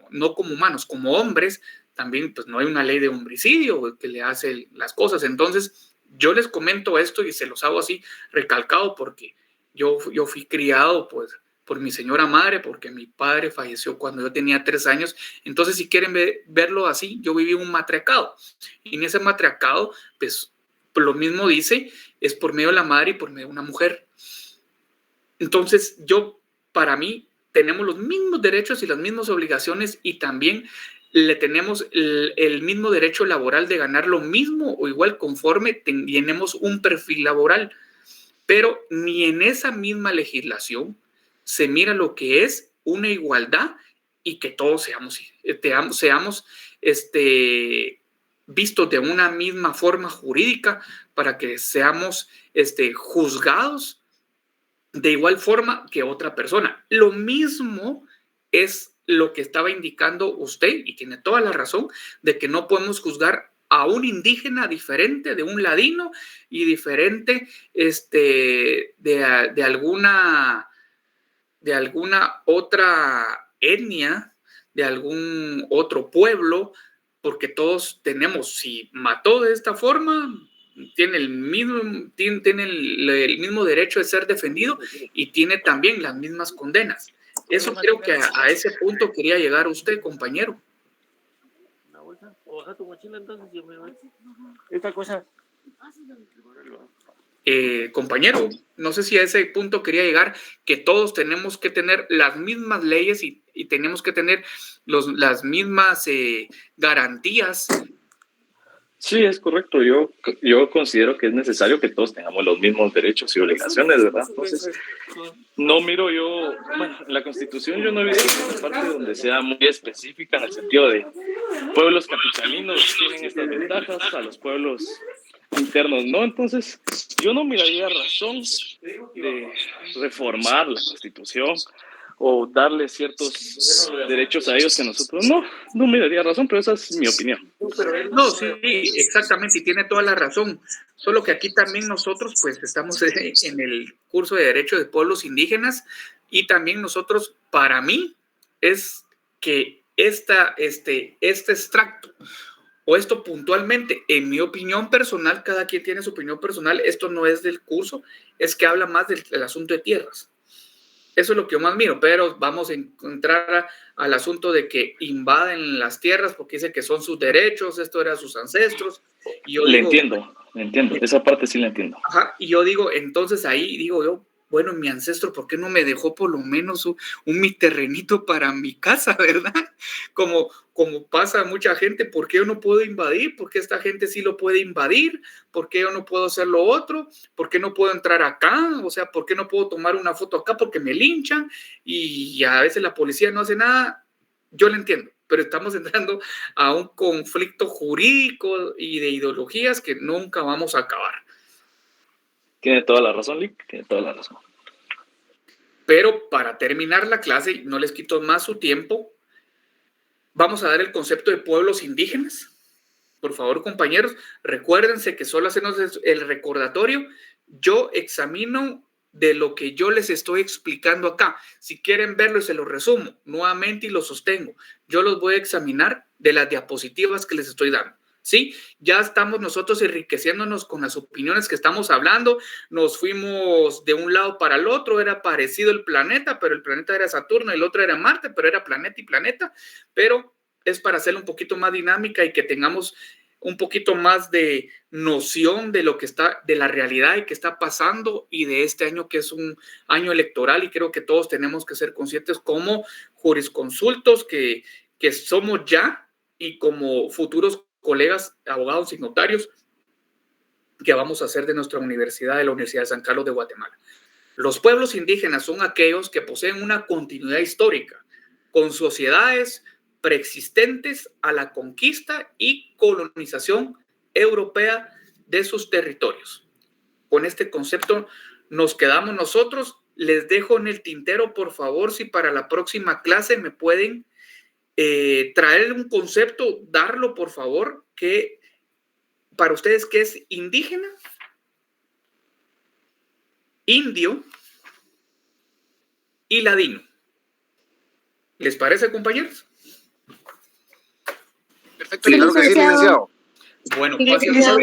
no como humanos, como hombres, también pues no hay una ley de homicidio que le hace las cosas. Entonces, yo les comento esto y se los hago así recalcado porque yo fui criado pues por mi señora madre, porque mi padre falleció cuando yo tenía 3 años. Entonces, si quieren verlo así, yo viví un matriarcado. Y en ese matriarcado, pues, lo mismo dice, es por medio de la madre y por medio de una mujer. Entonces, para mí, tenemos los mismos derechos y las mismas obligaciones, y también le tenemos el mismo derecho laboral de ganar lo mismo o igual conforme tenemos un perfil laboral. Pero ni en esa misma legislación se mira lo que es una igualdad y que todos seamos vistos de una misma forma jurídica para que seamos juzgados de igual forma que otra persona. Lo mismo es lo que estaba indicando usted, y tiene toda la razón, de que no podemos juzgar a un indígena diferente de un ladino y diferente de alguna otra etnia, de algún otro pueblo, porque todos tenemos, si mató de esta forma, tiene el mismo derecho de ser defendido y tiene también las mismas condenas. Eso creo que a ese punto quería llegar usted, compañero. O baja tu mochila entonces, yo me voy. Esta cosa. Compañero, no sé si a ese punto quería llegar, que todos tenemos que tener las mismas leyes y tenemos que tener las mismas garantías. Sí, es correcto. Yo considero que es necesario que todos tengamos los mismos derechos y obligaciones, ¿verdad? Entonces, no miro yo, bueno, en la Constitución yo no he visto una parte donde sea muy específica en el sentido de pueblos capitalinos tienen estas ventajas, a los pueblos internos no. Entonces, yo no miraría razón de reformar la Constitución o darle ciertos derechos a ellos que nosotros no miraría razón, pero esa es mi opinión. No, sí, exactamente, y tiene toda la razón. Solo que aquí también nosotros, pues, estamos en el curso de Derecho de Pueblos Indígenas, y también nosotros, para mí, es que este extracto, o esto puntualmente, en mi opinión personal, cada quien tiene su opinión personal, esto no es del curso, es que habla más del asunto de tierras. Eso es lo que yo más miro, pero vamos a encontrar al asunto de que invaden las tierras porque dice que son sus derechos, esto era sus ancestros. Y yo entiendo, esa parte sí la entiendo. Ajá, y yo digo, entonces ahí digo yo, bueno, mi ancestro, ¿por qué no me dejó por lo menos mi terrenito para mi casa, verdad? Como pasa a mucha gente, ¿por qué yo no puedo invadir? ¿Por qué esta gente sí lo puede invadir? ¿Por qué yo no puedo hacer lo otro? ¿Por qué no puedo entrar acá? O sea, ¿por qué no puedo tomar una foto acá? Porque me linchan y a veces la policía no hace nada. Yo lo entiendo, pero estamos entrando a un conflicto jurídico y de ideologías que nunca vamos a acabar. Tiene toda la razón, Lick, tiene toda la razón. Pero para terminar la clase, no les quito más su tiempo, vamos a dar el concepto de pueblos indígenas. Por favor, compañeros, recuérdense que solo hacemos el recordatorio. Yo examino de lo que yo les estoy explicando acá. Si quieren verlo, se lo resumo nuevamente y lo sostengo. Yo los voy a examinar de las diapositivas que les estoy dando. ¿Sí? Ya estamos nosotros enriqueciéndonos con las opiniones que estamos hablando. Nos fuimos de un lado para el otro, era parecido el planeta, pero el planeta era Saturno, el otro era Marte, pero era planeta y planeta. Pero es para hacerlo un poquito más dinámica y que tengamos un poquito más de noción de lo que está, de la realidad y que está pasando, y de este año que es un año electoral, y creo que todos tenemos que ser conscientes como jurisconsultos que somos ya, y como futuros colegas, abogados y notarios, que vamos a hacer de nuestra universidad, de la Universidad de San Carlos de Guatemala. Los pueblos indígenas son aquellos que poseen una continuidad histórica, con sociedades preexistentes a la conquista y colonización europea de sus territorios. Con este concepto nos quedamos nosotros. Les dejo en el tintero, por favor, si para la próxima clase me pueden traer un concepto, darlo, por favor, que para ustedes, ¿qué es indígena? Indio y ladino. ¿Les parece, compañeros? Perfecto. Sí, claro que sí, licenciado. Bueno, compañeros.